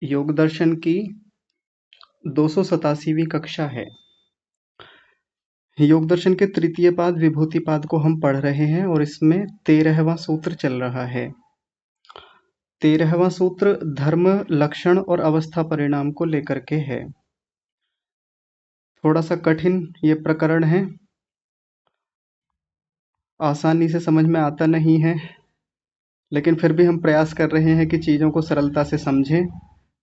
योग दर्शन की 287वीं कक्षा है। योग दर्शन के तृतीय पाद विभूति पाद को हम पढ़ रहे हैं और इसमें 13वां सूत्र चल रहा है। 13वां सूत्र धर्म, लक्षण और अवस्था परिणाम को लेकर के है। थोड़ा सा कठिन ये प्रकरण है, आसानी से समझ में आता नहीं है, लेकिन फिर भी हम प्रयास कर रहे हैं कि चीज़ों को सरलता से समझें।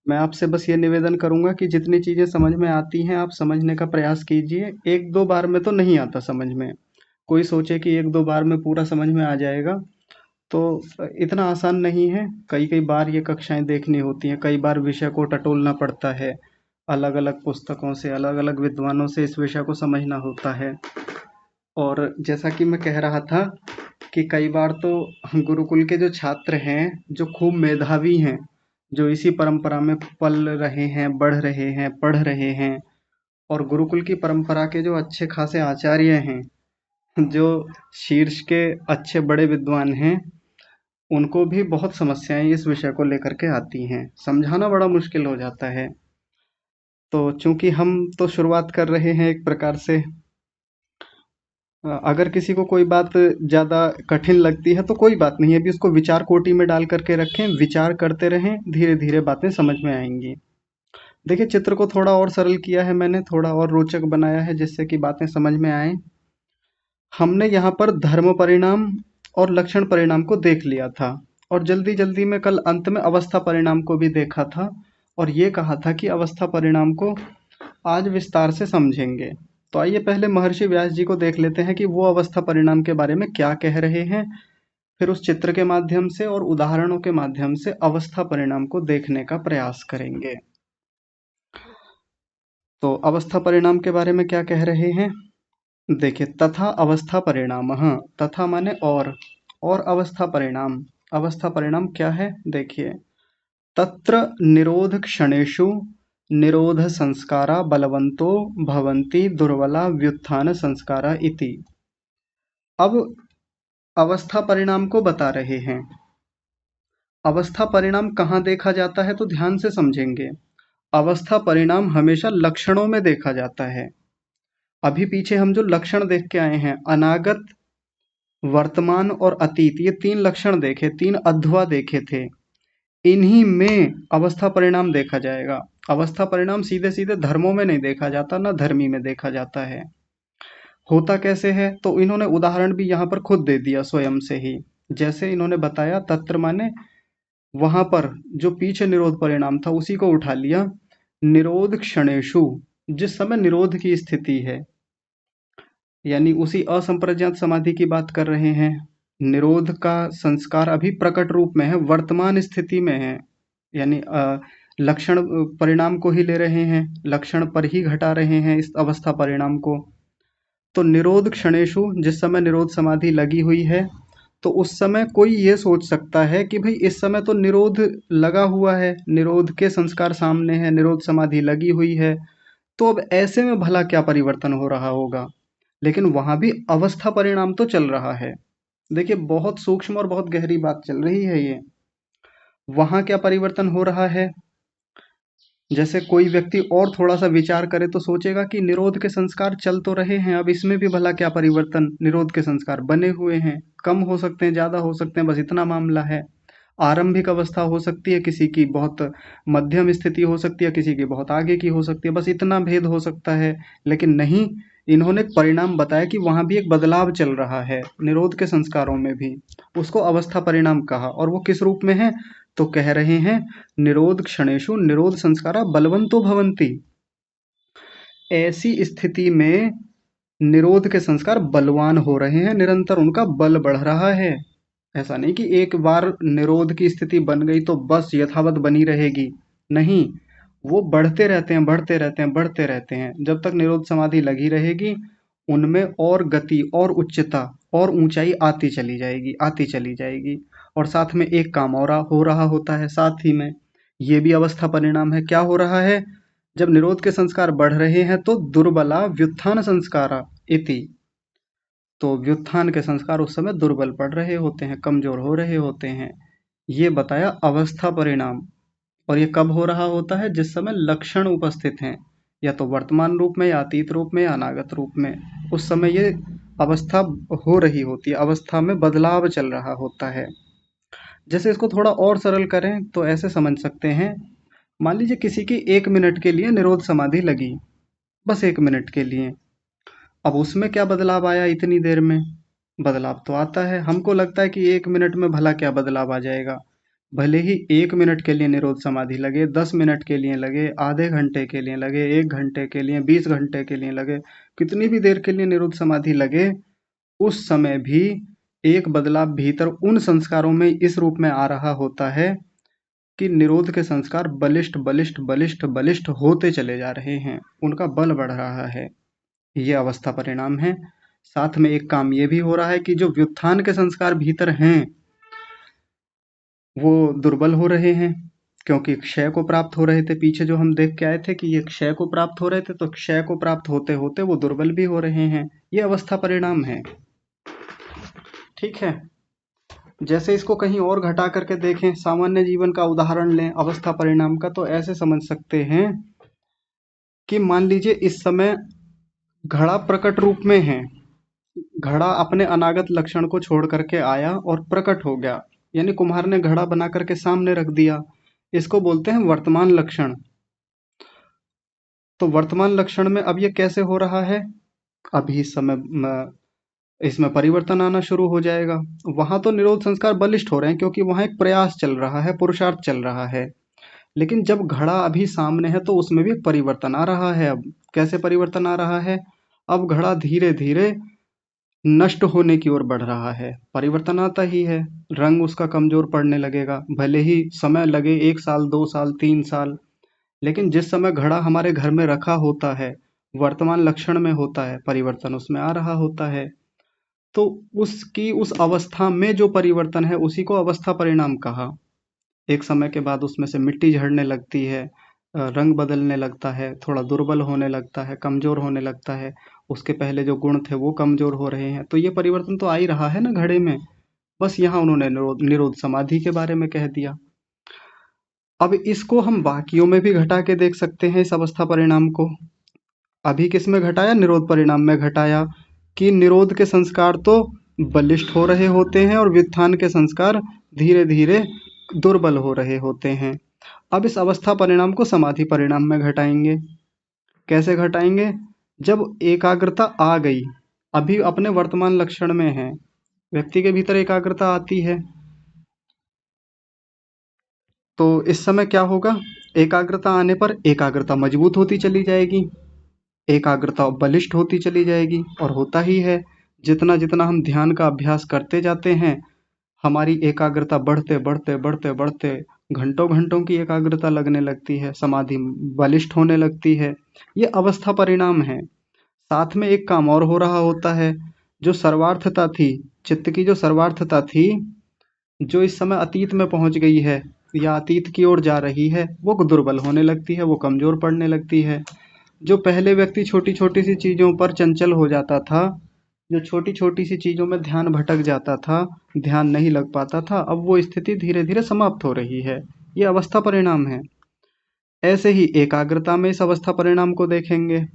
मैं आपसे बस ये निवेदन करूंगा कि जितनी चीज़ें समझ में आती हैं आप समझने का प्रयास कीजिए। एक दो बार में तो नहीं आता समझ में। कोई सोचे कि एक दो बार में पूरा समझ में आ जाएगा तो इतना आसान नहीं है। कई कई बार ये कक्षाएं देखनी होती हैं, कई बार विषय को टटोलना पड़ता है, अलग अलग पुस्तकों से, अलग अलग विद्वानों से इस विषय को समझना होता है। और जैसा कि मैं कह रहा था कि कई बार तो गुरुकुल के जो छात्र हैं, जो खूब मेधावी हैं, जो इसी परंपरा में पल रहे हैं, बढ़ रहे हैं, पढ़ रहे हैं, और गुरुकुल की परंपरा के जो अच्छे खासे आचार्य हैं, जो शीर्ष के अच्छे बड़े विद्वान हैं, उनको भी बहुत समस्याएं इस विषय को लेकर के आती हैं। समझाना बड़ा मुश्किल हो जाता है। तो चूंकि हम तो शुरुआत कर रहे हैं एक प्रकार से, अगर किसी को कोई बात ज़्यादा कठिन लगती है तो कोई बात नहीं, अभी उसको विचार कोटि में डाल करके रखें, विचार करते रहें, धीरे धीरे बातें समझ में आएंगी। देखिए, चित्र को थोड़ा और सरल किया है मैंने, थोड़ा और रोचक बनाया है जिससे कि बातें समझ में आए। हमने यहाँ पर धर्म परिणाम और लक्षण परिणाम को देख लिया था, और जल्दी जल्दी में कल अंत में अवस्था परिणाम को भी देखा था, और ये कहा था कि अवस्था परिणाम को आज विस्तार से समझेंगे। तो आइए पहले महर्षि व्यास जी को देख लेते हैं कि वो अवस्था परिणाम के बारे में क्या कह रहे हैं। फिर उस चित्र के माध्यम से और उदाहरणों के माध्यम से अवस्था परिणाम को देखने का प्रयास करेंगे। तो अवस्था परिणाम के बारे में क्या कह रहे हैं, देखिए, तथा अवस्था परिणाम, हाँ, तथा माने और अवस्था परिणाम। अवस्था परिणाम क्या है, देखिए, तत्र निरोध क्षणेषु निरोध संस्कारा बलवंतो भवन्ति दुर्बला व्युत्थान संस्कारा इति। अब अवस्था परिणाम को बता रहे हैं। अवस्था परिणाम कहाँ देखा जाता है तो ध्यान से समझेंगे। अवस्था परिणाम हमेशा लक्षणों में देखा जाता है। अभी पीछे हम जो लक्षण देख के आए हैं, अनागत, वर्तमान और अतीत, ये तीन लक्षण देखे, तीन अध्वा देखे थे। इन्हीं में अवस्था परिणाम देखा जाएगा। अवस्था परिणाम सीधे सीधे धर्मों में नहीं देखा जाता, ना धर्मी में देखा जाता है। होता कैसे है, तो इन्होंने उदाहरण भी यहाँ पर खुद दे दिया स्वयं से ही। जैसे इन्होंने बताया, तत्र माने वहां पर जो पीछे निरोध परिणाम था उसी को उठा लिया। निरोध क्षणेषु, जिस समय निरोध की स्थिति है, यानी उसी असंप्रज्ञात समाधि की बात कर रहे हैं। निरोध का संस्कार अभी प्रकट रूप में है, वर्तमान स्थिति में है, यानी लक्षण परिणाम को ही ले रहे हैं, लक्षण पर ही घटा रहे हैं इस अवस्था परिणाम को। तो निरोध क्षणेषु, जिस समय निरोध समाधि लगी हुई है, तो उस समय कोई ये सोच सकता है कि भाई इस समय तो निरोध लगा हुआ है, निरोध के संस्कार सामने है, निरोध समाधि लगी हुई है, तो अब ऐसे में भला क्या परिवर्तन हो रहा होगा। लेकिन वहां भी अवस्था परिणाम तो चल रहा है। देखिए, बहुत सूक्ष्म और बहुत गहरी बात चल रही है ये। वहां क्या परिवर्तन हो रहा है, जैसे कोई व्यक्ति और थोड़ा सा विचार करे तो सोचेगा कि निरोध के संस्कार चल तो रहे हैं, अब इसमें भी भला क्या परिवर्तन, निरोध के संस्कार बने हुए हैं, कम हो सकते हैं, ज्यादा हो सकते हैं, बस इतना मामला है। आरंभिक अवस्था हो सकती है किसी की, बहुत मध्यम स्थिति हो सकती है किसी की, बहुत आगे की हो सकती है, बस इतना भेद हो सकता है। लेकिन नहीं, इन्होंने परिणाम बताया कि वहां भी एक बदलाव चल रहा है, निरोध के संस्कारों में भी। उसको अवस्था परिणाम कहा, और वो किस रूप में है, तो कह रहे हैं निरोध क्षणेषु निरोध संस्कारा बलवंतो भवन्ति। ऐसी स्थिति में निरोध के संस्कार बलवान हो रहे हैं, निरंतर उनका बल बढ़ रहा है। ऐसा नहीं कि एक बार निरोध की स्थिति बन गई तो बस यथावत बनी रहेगी, नहीं, वो बढ़ते रहते हैं, बढ़ते रहते हैं, बढ़ते रहते हैं। जब तक निरोध समाधि लगी रहेगी, उनमें और गति और उच्चता और ऊंचाई आती चली जाएगी, आती चली जाएगी। और साथ में एक काम और हो रहा होता है साथ ही में, ये भी अवस्था परिणाम है। क्या हो रहा है, जब निरोध के संस्कार बढ़ रहे हैं तो दुर्बला व्युत्थान संस्कारा इति, तो व्युत्थान के संस्कार उस समय दुर्बल पड़ रहे होते हैं, कमजोर हो रहे होते हैं। ये बताया अवस्था परिणाम। और ये कब हो रहा होता है? जिस समय लक्षण उपस्थित हैं, या तो वर्तमान रूप में, या अतीत रूप में, या अनागत रूप में। उस समय ये अवस्था हो रही होती है, अवस्था में बदलाव चल रहा होता है। जैसे इसको थोड़ा और सरल करें तो ऐसे समझ सकते हैं, मान लीजिए किसी की 1 मिनट के लिए निरोध समाधि लगी, बस 1 मिनट के लिए। अब उसमें क्या बदलाव आया इतनी देर में? बदलाव तो आता है, हमको लगता है कि 1 मिनट में भला क्या बदलाव आ जाएगा। भले ही 1 मिनट के लिए निरोध समाधि लगे, 10 मिनट के लिए लगे, आधे घंटे के लिए लगे, 1 घंटे के लिए, 20 घंटे के लिए लगे, कितनी भी देर के लिए निरोध समाधि लगे, उस समय भी एक बदलाव भीतर उन संस्कारों में इस रूप में आ रहा होता है कि निरोध के संस्कार बलिष्ठ बलिष्ठ बलिष्ठ बलिष्ठ होते चले जा रहे हैं, उनका बल बढ़ रहा है। ये अवस्था परिणाम है। साथ में एक काम ये भी हो रहा है कि जो व्युत्थान के संस्कार भीतर हैं वो दुर्बल हो रहे हैं, क्योंकि क्षय को प्राप्त हो रहे थे। पीछे जो हम देख के आए थे कि ये क्षय को प्राप्त हो रहे थे, तो क्षय को प्राप्त होते होते वो दुर्बल भी हो रहे हैं। ये अवस्था परिणाम है। ठीक है। जैसे इसको कहीं और घटा करके देखें, सामान्य जीवन का उदाहरण लें अवस्था परिणाम का, तो ऐसे समझ सकते हैं कि मान लीजिए इस समय घड़ा प्रकट रूप में है, घड़ा अपने अनागत लक्षण को छोड़ करके आया और प्रकट हो गया, यानी कुम्हार ने घड़ा बना करके सामने रख दिया। इसको बोलते हैं वर्तमान लक्षण। तो वर्तमान लक्षण में अब ये कैसे हो रहा है? अभी इस समय इसमें परिवर्तन आना शुरू हो जाएगा। वहां तो निरोध संस्कार बलिष्ठ हो रहे हैं, क्योंकि वहां एक प्रयास चल रहा है, पुरुषार्थ चल रहा है। लेकिन जब घड़ा अभी सामने है तो उसमें भी एक परिवर्तन आ रहा है। अब कैसे परिवर्तन आ रहा है? अब घड़ा धीरे धीरे नष्ट होने की ओर बढ़ रहा है। परिवर्तन आता ही है, रंग उसका कमजोर पड़ने लगेगा, भले ही समय लगे 1 साल 2 साल 3 साल। लेकिन जिस समय घड़ा हमारे घर में रखा होता है, वर्तमान लक्षण में होता है, परिवर्तन उसमें आ रहा होता है। तो उसकी उस अवस्था में जो परिवर्तन है उसी को अवस्था परिणाम कहा। एक समय के बाद उसमें से मिट्टी झड़ने लगती है, रंग बदलने लगता है, थोड़ा दुर्बल होने लगता है, कमजोर होने लगता है। उसके पहले जो गुण थे वो कमजोर हो रहे हैं। तो ये परिवर्तन तो आ ही रहा है ना घड़े में। बस यहाँ उन्होंने निरोध निरोध समाधि के बारे में कह दिया। अब इसको हम बाकियों में भी घटा के देख सकते हैं, इस अवस्था परिणाम को। अभी किस में घटाया? निरोध परिणाम में घटाया कि निरोध के संस्कार तो बलिष्ठ हो रहे होते हैं और व्युत्थान के संस्कार धीरे धीरे दुर्बल हो रहे होते हैं। अब इस अवस्था परिणाम को समाधि परिणाम में घटाएंगे। कैसे घटाएंगे? जब एकाग्रता आ गई, अभी अपने वर्तमान लक्षण में है, व्यक्ति के भीतर एकाग्रता आती है, तो इस समय क्या होगा? एकाग्रता आने पर एकाग्रता मजबूत होती चली जाएगी, एकाग्रता बलिष्ठ होती चली जाएगी, और होता ही है। जितना जितना हम ध्यान का अभ्यास करते जाते हैं, हमारी एकाग्रता बढ़ते बढ़ते बढ़ते बढ़ते घंटों घंटों की एकाग्रता लगने लगती है, समाधि बलिष्ठ होने लगती है। ये अवस्था परिणाम है। साथ में एक काम और हो रहा होता है, जो सर्वार्थता थी, चित्त की जो सर्वार्थता थी, जो इस समय अतीत में पहुंच गई है या अतीत की ओर जा रही है, वो दुर्बल होने लगती है, वो कमजोर पड़ने लगती है। जो पहले व्यक्ति छोटी छोटी सी चीजों पर चंचल हो जाता था, जो छोटी छोटी सी चीजों में ध्यान भटक जाता था, ध्यान नहीं लग पाता था, अब वो स्थिति धीरे धीरे समाप्त हो रही है। ये अवस्था परिणाम है। ऐसे ही एकाग्रता में इस अवस्था परिणाम को देखेंगे।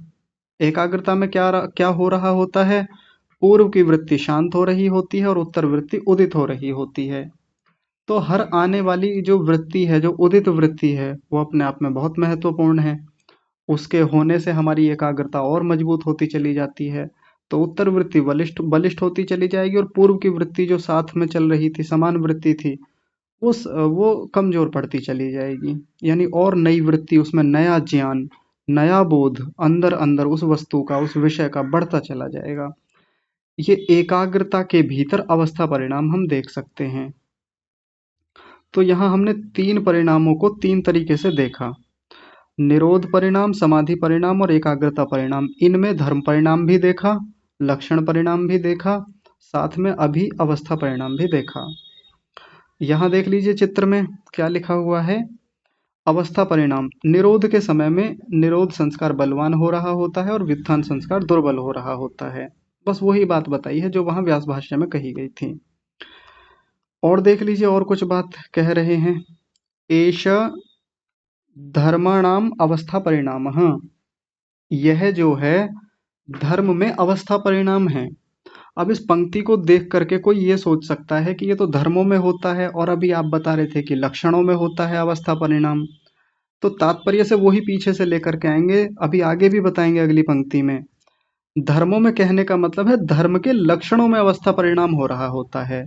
एकाग्रता में क्या क्या हो रहा होता है? पूर्व की वृत्ति शांत हो रही होती है और उत्तर वृत्ति उदित हो रही होती है। तो हर आने वाली जो वृत्ति है, जो उदित वृत्ति है, वो अपने आप में बहुत महत्वपूर्ण है। उसके होने से हमारी एकाग्रता और मजबूत होती चली जाती है। तो उत्तर वृत्ति बलिष्ठ बलिष्ठ होती चली जाएगी, और पूर्व की वृत्ति जो साथ में चल रही थी, समान वृत्ति थी, वो कमजोर पड़ती चली जाएगी। यानी और नई वृत्ति, उसमें नया ज्ञान, नया बोध अंदर अंदर उस वस्तु का, उस विषय का बढ़ता चला जाएगा। ये एकाग्रता के भीतर अवस्था परिणाम हम देख सकते हैं। तो यहाँ हमने 3 परिणामों को 3 तरीके से देखा। निरोध परिणाम, समाधि परिणाम और एकाग्रता परिणाम। इनमें धर्म परिणाम भी देखा, लक्षण परिणाम भी देखा, साथ में अभी अवस्था परिणाम भी देखा। यहाँ देख लीजिए चित्र में क्या लिखा हुआ है। अवस्था परिणाम, निरोध के समय में निरोध संस्कार बलवान हो रहा होता है और व्युत्थान संस्कार दुर्बल हो रहा होता है। बस वही बात बताई है जो वहां व्यास भाष्य में कही गई थी। और देख लीजिए और कुछ बात कह रहे हैं। एष धर्माणाम अवस्था परिणामः, यह जो है धर्म में अवस्था परिणाम है। अब इस पंक्ति को देख करके कोई ये सोच सकता है कि ये तो धर्मों में होता है और अभी आप बता रहे थे कि लक्षणों में होता है अवस्था परिणाम। तो तात्पर्य से वही पीछे से लेकर के आएंगे, अभी आगे भी बताएंगे अगली पंक्ति में। धर्मों में कहने का मतलब है धर्म के लक्षणों में अवस्था परिणाम हो रहा होता है।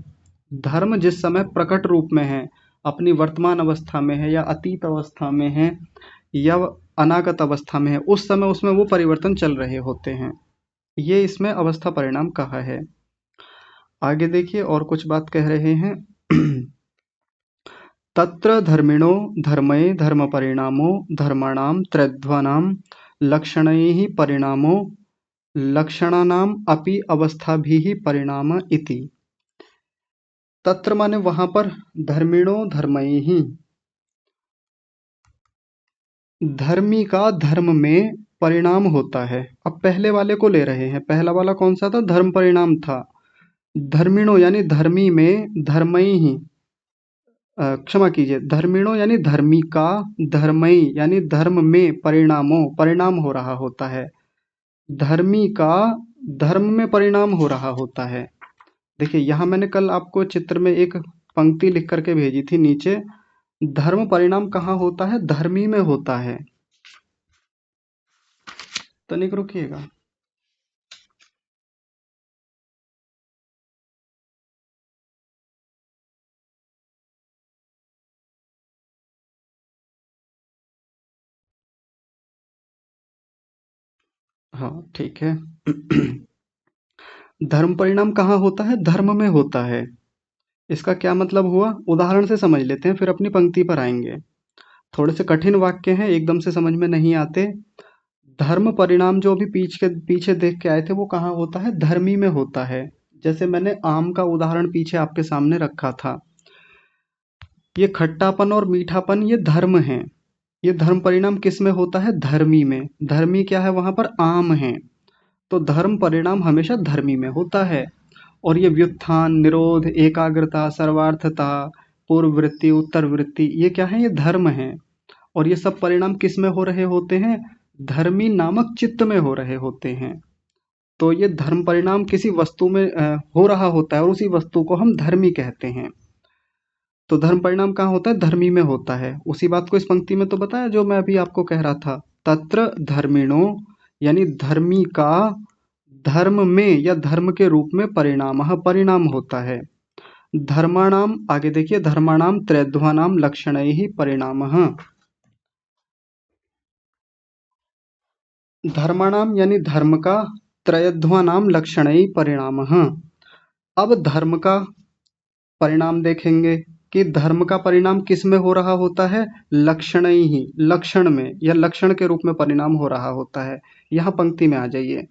धर्म जिस समय प्रकट रूप में है, अपनी वर्तमान अवस्था में है या अतीत अवस्था में है या अनागत अवस्था में है, उस समय उसमें वो परिवर्तन चल रहे होते हैं। ये इसमें अवस्था परिणाम कहा है। आगे देखिए और कुछ बात कह रहे हैं। तत्र धर्मिणो धर्मये धर्म परिणामो धर्माणां त्रयध्वानां लक्षणैः परिणामो लक्षणानाम अपि अवस्थाभिः परिणाम इति। तत्र माने वहां पर, धर्मिणो धर्मैः, धर्मी का धर्म में परिणाम होता है। अब पहले वाले को ले रहे हैं, पहला वाला कौन सा था? धर्म परिणाम था। धर्मिणो यानी धर्मी में, धर्मैः क्षमा कीजिए, धर्मिणो यानी धर्मी का, धर्मई यानी धर्म में परिणामों परिणाम हो रहा होता है। धर्मी का धर्म में परिणाम हो रहा होता है। देखिए यहाँ मैंने कल आपको चित्र में एक पंक्ति लिख करके भेजी थी नीचे, धर्म परिणाम कहाँ होता है? धर्मी में होता है। तनिक रुकिएगा। हाँ ठीक है। धर्म परिणाम कहाँ होता है? धर्म में होता है। इसका क्या मतलब हुआ? उदाहरण से समझ लेते हैं, फिर अपनी पंक्ति पर आएंगे। थोड़े से कठिन वाक्य हैं, एकदम से समझ में नहीं आते। धर्म परिणाम जो अभी पीछे पीछे देख के आए थे, वो कहाँ होता है? धर्मी में होता है। जैसे मैंने आम का उदाहरण पीछे आपके सामने रखा था, ये खट्टापन और मीठापन ये धर्म है। ये धर्म परिणाम किस में होता है? धर्मी में। धर्मी क्या है? वहां पर आम है। तो धर्म परिणाम हमेशा धर्मी में होता है। और ये व्युत्थान, निरोध, एकाग्रता, सर्वार्थता, पूर्व वृत्ति, उत्तर वृत्ति, ये क्या है? ये धर्म है। और ये सब परिणाम किस में हो रहे होते हैं? धर्मी नामक चित्त में हो रहे होते हैं। तो ये धर्म परिणाम किसी वस्तु में हो रहा होता है और उसी वस्तु को हम धर्मी कहते हैं। तो धर्म परिणाम कहाँ होता है? धर्मी में होता है। उसी बात को इस पंक्ति में तो बताया जो मैं अभी आपको कह रहा था। तत्र धर्मिणो यानी धर्मी का धर्म में या धर्म के रूप में परिणाम होता है। धर्माणाम, आगे देखिए, धर्माणाम त्रयध्वानाम लक्षणैः परिणामः। धर्माणाम यानी धर्म का, त्रयध्वानाम लक्षणैः परिणामः। अब धर्म का परिणाम देखेंगे कि धर्म का परिणाम किस में हो रहा होता है? लक्षणैः, लक्षण में या लक्षण के रूप में परिणाम हो रहा होता है। यहाँ पंक्ति में आ जाइए।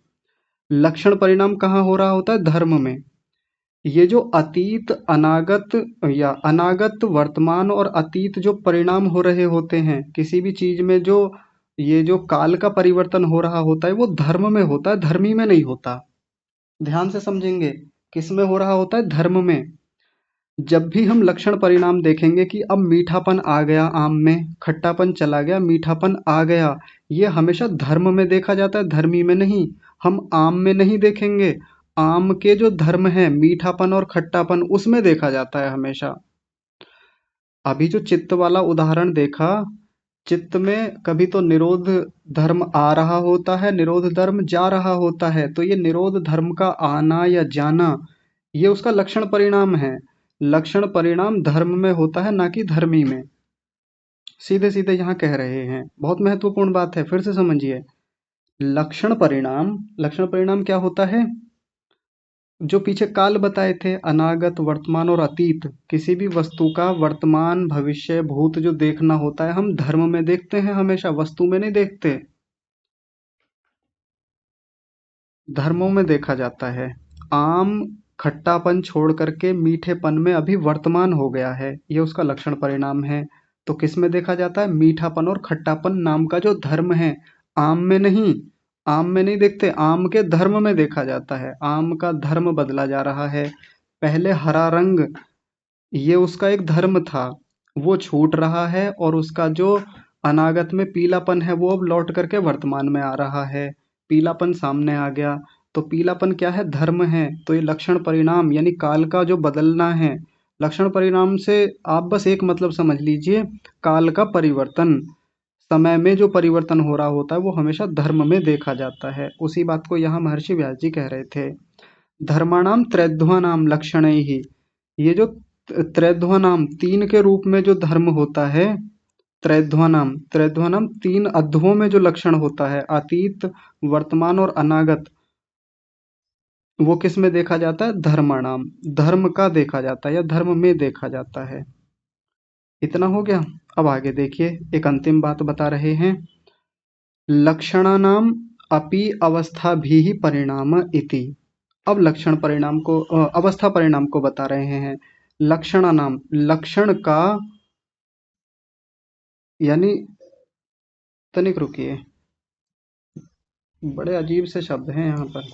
लक्षण परिणाम कहाँ हो रहा होता है? धर्म में। ये जो अतीत, अनागत या अनागत, वर्तमान और अतीत जो परिणाम हो रहे होते हैं किसी भी चीज में, जो ये जो काल का परिवर्तन हो रहा होता है, वो धर्म में होता है, धर्मी में नहीं होता। ध्यान से समझेंगे, किस में हो रहा होता है? धर्म में। जब भी हम लक्षण परिणाम देखेंगे कि अब मीठापन आ गया आम में, खट्टापन चला गया, मीठापन आ गया, ये हमेशा धर्म में देखा जाता है, धर्मी में नहीं। हम आम में नहीं देखेंगे। आम के जो धर्म है, मीठापन और खट्टापन, उसमें देखा जाता है हमेशा। अभी जो चित्त वाला उदाहरण देखा, चित्त में कभी तो निरोध धर्म आ रहा होता है, निरोध धर्म जा रहा होता है। तो ये निरोध धर्म का आना या जाना, ये उसका लक्षण परिणाम है। लक्षण परिणाम धर्म में होता है, ना कि धर्मी में। सीधे सीधे यहाँ कह रहे हैं, बहुत महत्वपूर्ण बात है, फिर से समझिए। लक्षण परिणाम क्या होता है? जो पीछे काल बताए थे, अनागत, वर्तमान और अतीत, किसी भी वस्तु का वर्तमान, भविष्य, भूत जो देखना होता है, हम धर्म में देखते हैं हमेशा, वस्तु में नहीं देखते। धर्मों में देखा जाता है। आम खट्टापन छोड़ करके मीठेपन में अभी वर्तमान हो गया है, ये उसका लक्षण परिणाम है। तो किस में देखा जाता है? मीठापन और खट्टापन नाम का जो धर्म है, आम में नहीं। आम में नहीं देखते, आम के धर्म में देखा जाता है। आम का धर्म बदला जा रहा है। पहले हरा रंग, ये उसका एक धर्म था, वो छूट रहा है और उसका जो अनागत में पीलापन है वो अब लौट करके वर्तमान में आ रहा है, पीलापन सामने आ गया। तो पीलापन क्या है? धर्म है। तो ये लक्षण परिणाम यानी काल का जो बदलना है, लक्षण परिणाम से आप बस एक मतलब समझ लीजिए, काल का परिवर्तन। समय में जो परिवर्तन हो रहा होता है वो हमेशा धर्म में देखा जाता है। उसी बात को यहाँ महर्षि व्यास जी कह रहे थे। धर्माणाम त्रैध्वानाम लक्षणैहि, ये जो त्रैध्वानाम तीन के रूप में जो धर्म होता है, त्रैध्वानाम तीन अध्वों में जो लक्षण होता है, अतीत, वर्तमान और अनागत, वो किस में देखा जाता है? धर्माणाम, धर्म का देखा जाता है या धर्म में देखा जाता है। इतना हो गया। अब आगे देखिए, एक अंतिम बात बता रहे हैं, लक्षणानाम अपि अवस्थाभिः परिणाम इति। अब लक्षण परिणाम को अवस्था परिणाम को बता रहे हैं। लक्षणानाम, लक्षण का यानी, तनिक रुकिए, बड़े अजीब से शब्द हैं यहाँ पर।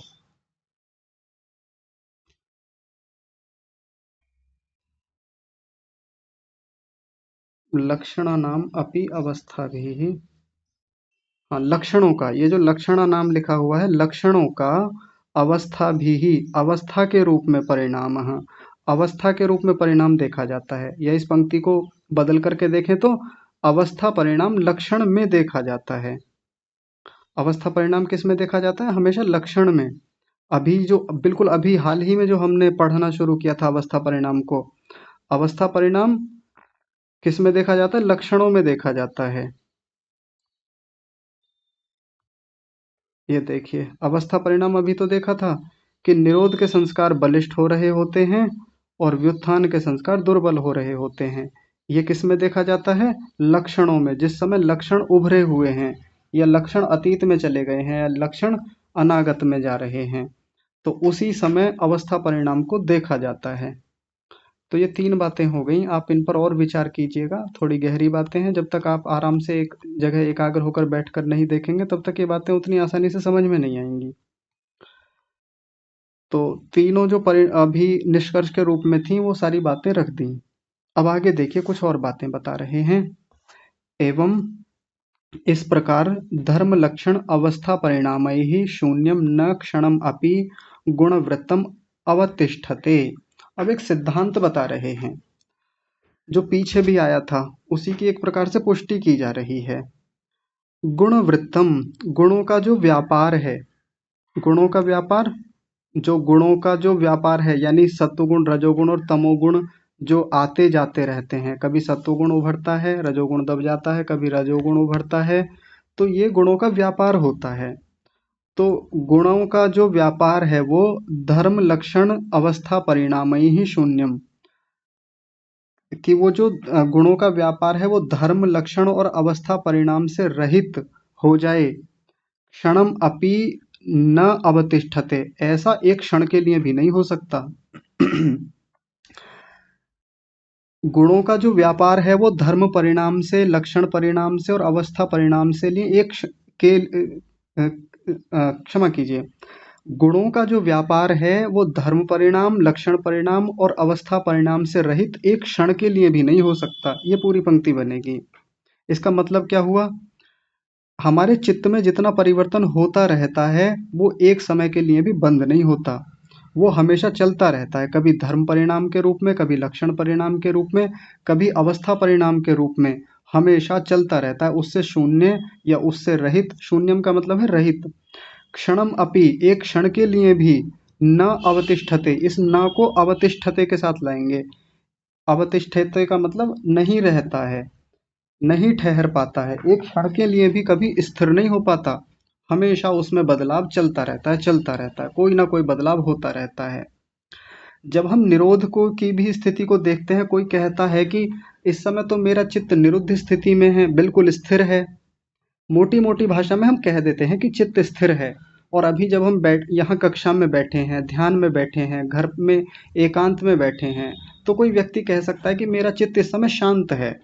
लक्षणानाम अपि अवस्थाभिः, हाँ लक्षणों का, ये जो लक्षणा नाम लिखा हुआ है, लक्षणों का अवस्था भी ही, अवस्था के रूप में परिणाम, अवस्था के रूप में परिणाम देखा जाता है। या इस पंक्ति को बदल करके देखें तो अवस्था परिणाम लक्षण में देखा जाता है। अवस्था परिणाम किस में देखा जाता है? हमेशा लक्षण में। अभी जो बिल्कुल अभी हाल ही में जो हमने पढ़ना शुरू किया था अवस्था परिणाम को, अवस्था परिणाम किस में देखा जाता है? लक्षणों में देखा जाता है। ये देखिए, अवस्था परिणाम अभी तो देखा था कि निरोध के संस्कार बलिष्ठ हो रहे होते हैं और व्युत्थान के संस्कार दुर्बल हो रहे होते हैं। ये किस में देखा जाता है? लक्षणों में। जिस समय लक्षण उभरे हुए हैं या लक्षण अतीत में चले गए हैं या लक्षण अनागत में जा रहे हैं, तो उसी समय अवस्था परिणाम को देखा जाता है। तो ये तीन बातें हो गई, आप इन पर और विचार कीजिएगा। थोड़ी गहरी बातें हैं, जब तक आप आराम से एक जगह एकाग्र होकर बैठकर नहीं देखेंगे तब तक ये बातें उतनी आसानी से समझ में नहीं आएंगी। तो तीनों जो अभी निष्कर्ष के रूप में थी वो सारी बातें रख दी। अब आगे देखिए, कुछ और बातें बता रहे हैं। एवं इस प्रकार धर्म लक्षण अवस्था परिणामैः शून्यम न क्षणम अपि गुणवृत्तम अवतिष्ठते। अब एक सिद्धांत बता रहे हैं जो पीछे भी आया था, उसी की एक प्रकार से पुष्टि की जा रही है। गुणवृत्तम, गुणों का जो व्यापार है, गुणों का व्यापार, जो गुणों का जो व्यापार है यानी सत्वगुण, रजोगुण और तमोगुण जो आते जाते रहते हैं, कभी सत्वगुण उभरता है, रजोगुण दब जाता है, कभी रजोगुण उभरता है, तो ये गुणों का व्यापार होता है। तो गुणों का जो व्यापार है वो धर्म लक्षण अवस्था परिणामई ही शून्यम, कि वो जो गुणों का व्यापार है वो धर्म लक्षण और अवस्था परिणाम से रहित हो जाए। क्षणम अपि न अवतिष्ठते, ऐसा एक क्षण के लिए भी नहीं हो सकता। गुणों का जो व्यापार है वो धर्म परिणाम से, लक्षण परिणाम से और अवस्था परिणाम से लिए एक के क्षमा कीजिए, गुणों का जो व्यापार है वो धर्म परिणाम, लक्षण परिणाम और अवस्था परिणाम से रहित एक क्षण के लिए भी नहीं हो सकता। ये पूरी पंक्ति बनेगी। इसका मतलब क्या हुआ? हमारे चित्त में जितना परिवर्तन होता रहता है वो एक समय के लिए भी बंद नहीं होता, वो हमेशा चलता रहता है, कभी धर्म परिणाम के रूप में, कभी लक्षण परिणाम के रूप में, कभी अवस्था परिणाम के रूप में, हमेशा चलता रहता है, उससे शून्य या उससे रहित। शून्यम का मतलब है रहित। क्षणम अपि, एक क्षण के लिए भी, न अवतिष्ठते, इस न को अवतिष्ठते के साथ लाएंगे। अवतिष्ठते का मतलब नहीं रहता है, नहीं ठहर पाता है, एक क्षण के लिए भी कभी स्थिर नहीं हो पाता, हमेशा उसमें बदलाव चलता रहता है, चलता रहता है, कोई ना कोई बदलाव होता रहता है। जब हम निरोध को की भी स्थिति को देखते हैं, कोई कहता है कि इस समय तो मेरा चित्त निरुद्ध स्थिति में है, बिल्कुल स्थिर है, मोटी मोटी भाषा में हम कह देते हैं कि चित्त स्थिर है। और अभी जब हम यहाँ कक्षा में बैठे हैं, ध्यान में बैठे हैं, घर में एकांत में बैठे हैं, तो कोई व्यक्ति कह सकता है कि मेरा चित्त इस समय शांत है,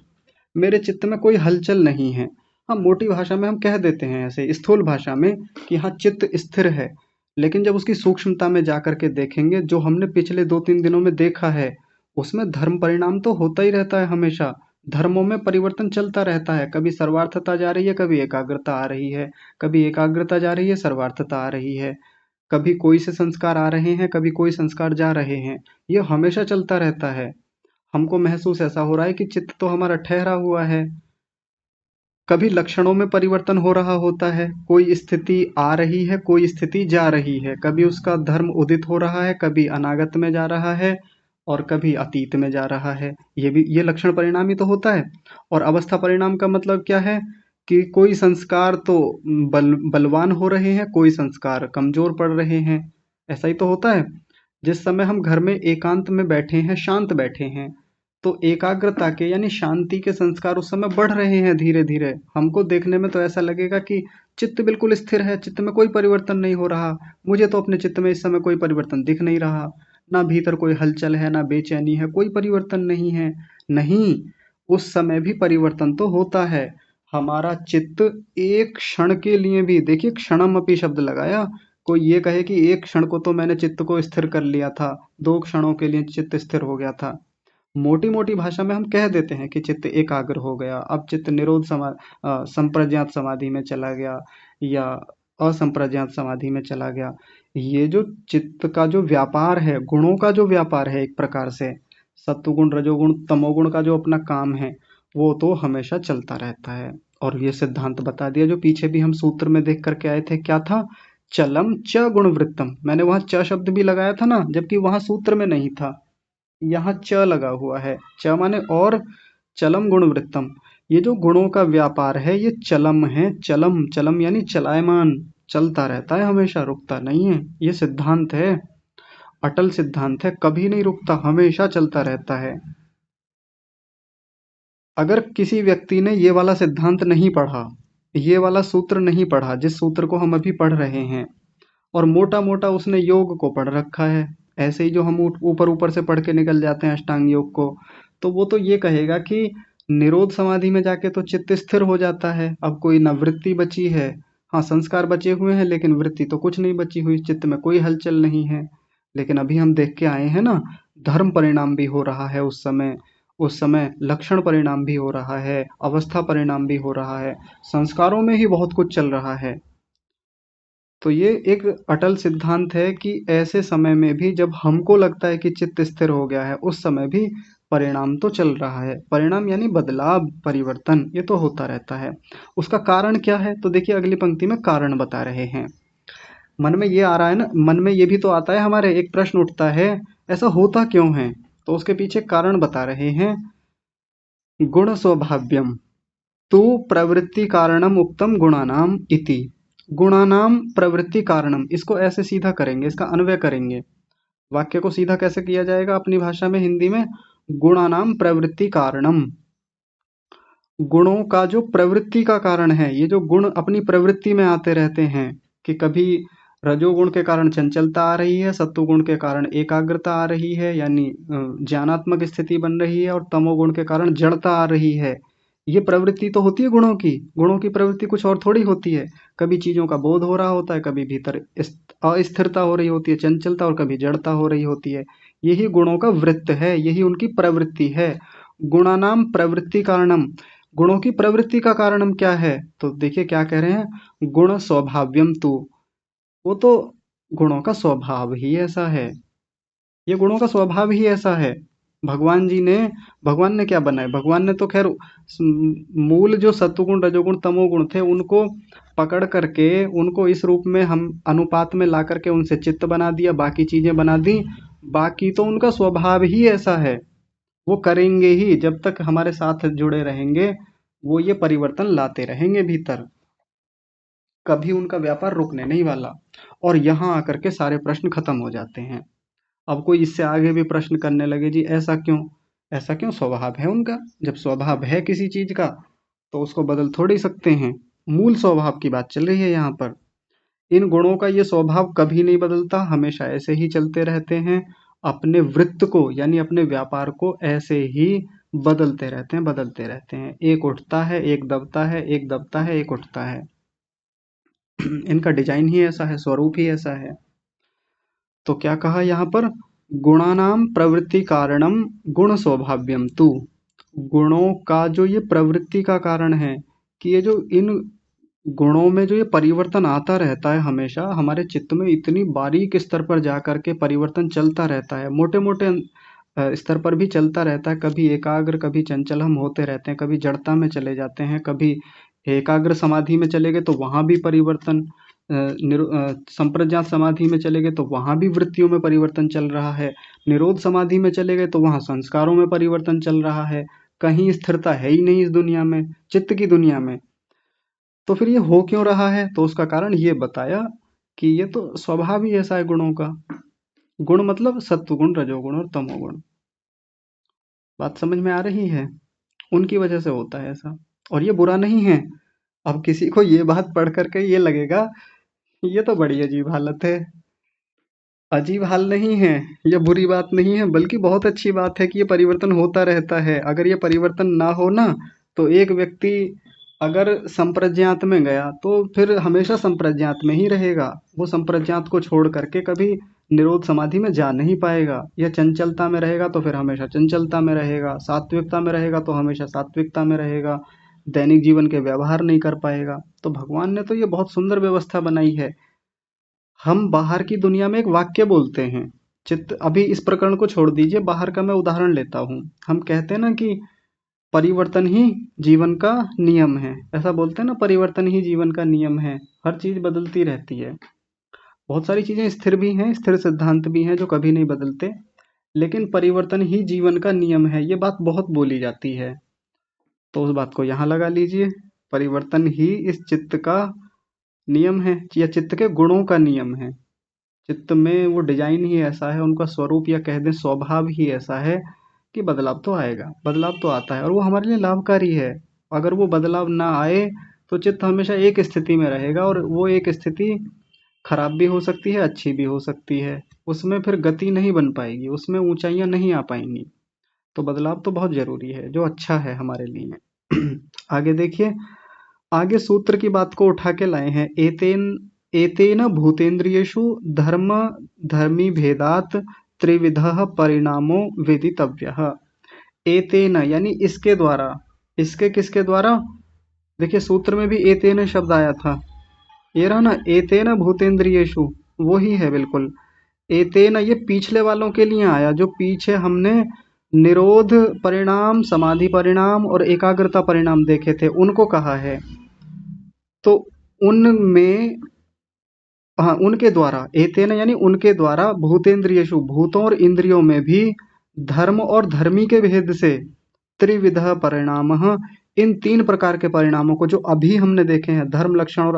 मेरे चित्त में कोई हलचल नहीं है। हाँ, मोटी भाषा में हम कह देते हैं, ऐसे स्थूल भाषा में, कि हाँ चित्त स्थिर है। लेकिन जब उसकी सूक्ष्मता में जाकर के देखेंगे, जो हमने पिछले 2-3 दिनों में देखा है, उसमें धर्म परिणाम तो होता ही रहता है हमेशा। धर्मों में परिवर्तन चलता रहता है, कभी सर्वार्थता जा रही है, कभी एकाग्रता आ रही है, कभी एकाग्रता जा रही है, सर्वार्थता आ रही है, कभी कोई से संस्कार आ रहे हैं, कभी कोई संस्कार जा रहे हैं। ये हमेशा चलता रहता है। हमको महसूस ऐसा हो रहा है कि चित्त तो हमारा ठहरा हुआ है। कभी लक्षणों में परिवर्तन हो रहा होता है, कोई स्थिति आ रही है, कोई स्थिति जा रही है, कभी उसका धर्म उदित हो रहा है, कभी अनागत में जा रहा है और कभी अतीत में जा रहा है। ये लक्षण परिणाम ही तो होता है। और अवस्था परिणाम का मतलब क्या है कि कोई संस्कार तो बलवान हो रहे हैं, कोई संस्कार कमजोर पड़ रहे हैं। ऐसा ही तो होता है। जिस समय हम घर में एकांत में बैठे हैं, शांत बैठे हैं, तो एकाग्रता के यानी शांति के संस्कार उस समय बढ़ रहे हैं धीरे धीरे। हमको देखने में तो ऐसा लगेगा कि चित्त बिल्कुल स्थिर है, चित्त में कोई परिवर्तन नहीं हो रहा। मुझे तो अपने चित्त में इस समय कोई परिवर्तन दिख नहीं रहा, ना भीतर कोई हलचल है, ना बेचैनी है, कोई परिवर्तन नहीं है। नहीं, उस समय भी परिवर्तन तो होता है। हमारा चित्त एक क्षण के लिए भी, देखिए क्षणम अपि शब्द लगाया, कोई ये कहे कि एक क्षण को तो मैंने चित्त को स्थिर कर लिया था, 2 क्षणों के लिए चित्त स्थिर हो गया था। मोटी मोटी भाषा में हम कह देते हैं कि चित्त एकाग्र हो गया, अब चित्त संप्रज्ञात समाधि में चला गया या असंप्रज्ञात समाधि में चला गया। ये जो चित्त का जो व्यापार है, गुणों का जो व्यापार है, एक प्रकार से सत्वगुण रजोगुण तमोगुण का जो अपना काम है, वो तो हमेशा चलता रहता है। और ये सिद्धांत बता दिया जो पीछे भी हम सूत्र में देख करके आए थे, क्या था? चलम च गुणवृत्तम। मैंने वहां च शब्द भी लगाया था ना, जबकि वहां सूत्र में नहीं था। यहाँ च लगा हुआ है, च माने और, चलम गुणवृत्तम। ये जो गुणों का व्यापार है ये चलम है। चलम चलम यानी चलायमान, चलता रहता है, हमेशा रुकता नहीं है। ये सिद्धांत है, अटल सिद्धांत है, कभी नहीं रुकता, हमेशा चलता रहता है। अगर किसी व्यक्ति ने ये वाला सिद्धांत नहीं पढ़ा, ये वाला सूत्र नहीं पढ़ा जिस सूत्र को हम अभी पढ़ रहे हैं, और मोटा मोटा उसने योग को पढ़ रखा है, ऐसे ही जो हम ऊपर ऊपर से पढ़ के निकल जाते हैं अष्टांग योग को, तो वो तो ये कहेगा कि निरोध समाधि में जाके तो चित्त स्थिर हो जाता है, अब कोई न वृत्ति बची है। हाँ, संस्कार बचे हुए हैं लेकिन वृत्ति तो कुछ नहीं बची हुई, चित्त में कोई हलचल नहीं है। लेकिन अभी हम देख के आए हैं ना, धर्म परिणाम भी हो रहा है उस समय लक्षण परिणाम भी हो रहा है, अवस्था परिणाम भी हो रहा है, संस्कारों में ही बहुत कुछ चल रहा है। तो ये एक अटल सिद्धांत है कि ऐसे समय में भी जब हमको लगता है कि चित्त स्थिर हो गया है, उस समय भी परिणाम तो चल रहा है। परिणाम यानी बदलाव, परिवर्तन, ये तो होता रहता है। उसका कारण क्या है? तो देखिए अगली पंक्ति में कारण बता रहे हैं। मन में ये आ रहा है ना, मन में ये भी तो आता है हमारे, एक प्रश्न उठता है, ऐसा होता क्यों है? तो उसके पीछे कारण बता रहे हैं। गुण स्वभाव्यम तु प्रवृत्ति कारणम उक्तम गुणानाम इति। गुणानाम प्रवृत्ति कारणम, इसको ऐसे सीधा करेंगे, इसका अन्वय करेंगे। वाक्य को सीधा कैसे किया जाएगा अपनी भाषा में, हिंदी में? गुणानाम प्रवृत्ति कारणम। गुणों का जो प्रवृत्ति का कारण है, ये जो गुण अपनी प्रवृत्ति में आते रहते हैं, कि कभी रजोगुण के कारण चंचलता आ रही है, सत्वगुण के कारण एकाग्रता आ रही है यानी ज्ञानात्मक स्थिति बन रही है, और तमोगुण के कारण जड़ता आ रही है। ये प्रवृत्ति तो होती है गुणों की। गुणों की प्रवृत्ति कुछ और थोड़ी होती है। कभी चीजों का बोध हो रहा होता है, कभी भीतर अस्थिरता हो रही होती है, चंचलता, और कभी जड़ता हो रही होती है। यही गुणों का वृत्त है, यही उनकी प्रवृत्ति है। गुणानाम प्रवृत्ति कारणम, गुणों की प्रवृत्ति का कारणम क्या है? तो देखिए क्या कह रहे हैं, गुण स्वभाव्यम तु। वो तो गुणों का स्वभाव ही ऐसा है, ये गुणों का स्वभाव ही ऐसा है। भगवान ने क्या बनाया? भगवान ने तो खैर मूल जो सत्वगुण रजोगुण तमोगुण थे उनको पकड़ करके, उनको इस रूप में हम अनुपात में ला करके उनसे चित्त बना दिया, बाकी चीजें बना दी। बाकी तो उनका स्वभाव ही ऐसा है, वो करेंगे ही, जब तक हमारे साथ जुड़े रहेंगे वो ये परिवर्तन लाते रहेंगे भीतर, कभी उनका व्यापार रुकने नहीं वाला। और यहाँ आकर के सारे प्रश्न खत्म हो जाते हैं। अब कोई इससे आगे भी प्रश्न करने लगे, जी ऐसा क्यों? ऐसा क्यों? स्वभाव है उनका। जब स्वभाव है किसी चीज का तो उसको बदल थोड़ी सकते हैं। मूल स्वभाव की बात चल रही है यहाँ पर। इन गुणों का ये स्वभाव कभी नहीं बदलता, हमेशा ऐसे ही चलते रहते हैं। अपने वृत्त को यानी अपने व्यापार को ऐसे ही बदलते रहते हैं, बदलते रहते हैं। एक उठता है, एक दबता है, एक दबता है, एक उठता है। इनका डिजाइन ही ऐसा है, स्वरूप ही ऐसा है। तो क्या कहा यहाँ पर? गुणानाम प्रवृत्ति कारणम गुण स्वभाव्यम तु। गुणों का जो ये प्रवृत्ति का कारण है कि ये जो इन गुणों में जो ये परिवर्तन आता रहता है हमेशा हमारे चित्त में इतनी बारीक स्तर पर जा कर के परिवर्तन चलता रहता है, मोटे मोटे स्तर पर भी चलता रहता है। कभी एकाग्र कभी चंचल हम होते रहते हैं, कभी जड़ता में चले जाते हैं, कभी एकाग्र समाधि में चले गए तो वहां भी परिवर्तन, संप्रज्ञात समाधि में चले गए तो वहां भी वृत्तियों में परिवर्तन चल रहा है, निरोध समाधि में चले गए तो वहां संस्कारों में परिवर्तन चल रहा है। कहीं स्थिरता है ही नहीं इस दुनिया में, चित्त की दुनिया में। तो फिर ये हो क्यों रहा है? तो उसका कारण ये बताया कि ये तो स्वभाव ही ऐसा है गुणों का। गुण मतलब सत्वगुण, रजोगुण और तमोगुण। बात समझ में आ रही है? उनकी वजह से होता है ऐसा, और ये बुरा नहीं है। अब किसी को ये बात पढ़ करके ये लगेगा ये तो बड़ी अजीब हालत है। अजीब हाल नहीं है, ये बुरी बात नहीं है, बल्कि बहुत अच्छी बात है कि ये परिवर्तन होता रहता है। अगर ये परिवर्तन ना हो ना, तो एक व्यक्ति अगर संप्रज्ञात में गया तो फिर हमेशा संप्रज्ञात में ही रहेगा। वो संप्रज्ञात को छोड़ करके कभी निरोध समाधि में जा नहीं पाएगा। या चंचलता में रहेगा तो फिर हमेशा चंचलता में रहेगा, सात्विकता में रहेगा तो हमेशा सात्विकता में रहेगा, दैनिक जीवन के व्यवहार नहीं कर पाएगा। तो भगवान ने तो ये बहुत सुंदर व्यवस्था बनाई है। हम बाहर की दुनिया में एक वाक्य बोलते हैं, चित्त, अभी इस प्रकरण को छोड़ दीजिए, बाहर का मैं उदाहरण लेता हूँ। हम कहते हैं ना कि परिवर्तन ही जीवन का नियम है, ऐसा बोलते हैं ना, परिवर्तन ही जीवन का नियम है। हर चीज बदलती रहती है, बहुत सारी चीजें स्थिर भी हैं, स्थिर सिद्धांत भी हैं जो कभी नहीं बदलते, लेकिन परिवर्तन ही जीवन का नियम है, ये बात बहुत बोली जाती है। तो उस बात को यहाँ लगा लीजिए, परिवर्तन ही इस चित्त का नियम है, या चित्त के गुणों का नियम है। चित्त में वो डिजाइन ही ऐसा है, उनका स्वरूप या कह दें स्वभाव ही ऐसा है कि बदलाव तो आएगा, बदलाव तो आता है, और वो हमारे लिए लाभकारी है। अगर वो बदलाव ना आए तो चित्त हमेशा एक स्थिति में रहेगा, और वो एक स्थिति खराब भी हो सकती है, अच्छी भी हो सकती है। उसमें फिर गति नहीं बन पाएगी, उसमें ऊंचाइयां नहीं आ पाएंगी। तो बदलाव तो बहुत जरूरी है, जो अच्छा है हमारे लिए। आगे देखिए, आगे सूत्र की बात को उठा के लाए हैं। एतेन एतेन भूतेन्द्रियेषु धर्म धर्मी भेदात त्रिविधः परिणामो वेदितव्यः। एतेन यानी इसके द्वारा, इसके किसके द्वारा? देखिए सूत्र में भी एतेन शब्द आया था, ये रहा ना, एतेन भूतेन्द्रियेषु, वो ही है बिल्कुल। एतेन ये पिछले वालों के लिए आया, जो पीछे हमने निरोध परिणाम, समाधि परिणाम और एकाग्रता परिणाम देखे थे, उनको कहा है। तो उनमें, हाँ उनके द्वारा, एतेन यानी उनके द्वारा, भूतेन्द्रियेषु भूतों और इंद्रियों में भी धर्म और धर्मी के भेद से त्रिविध परिणाम, इन तीन प्रकार के परिणामों को जो अभी हमने देखे हैं, धर्म लक्षण और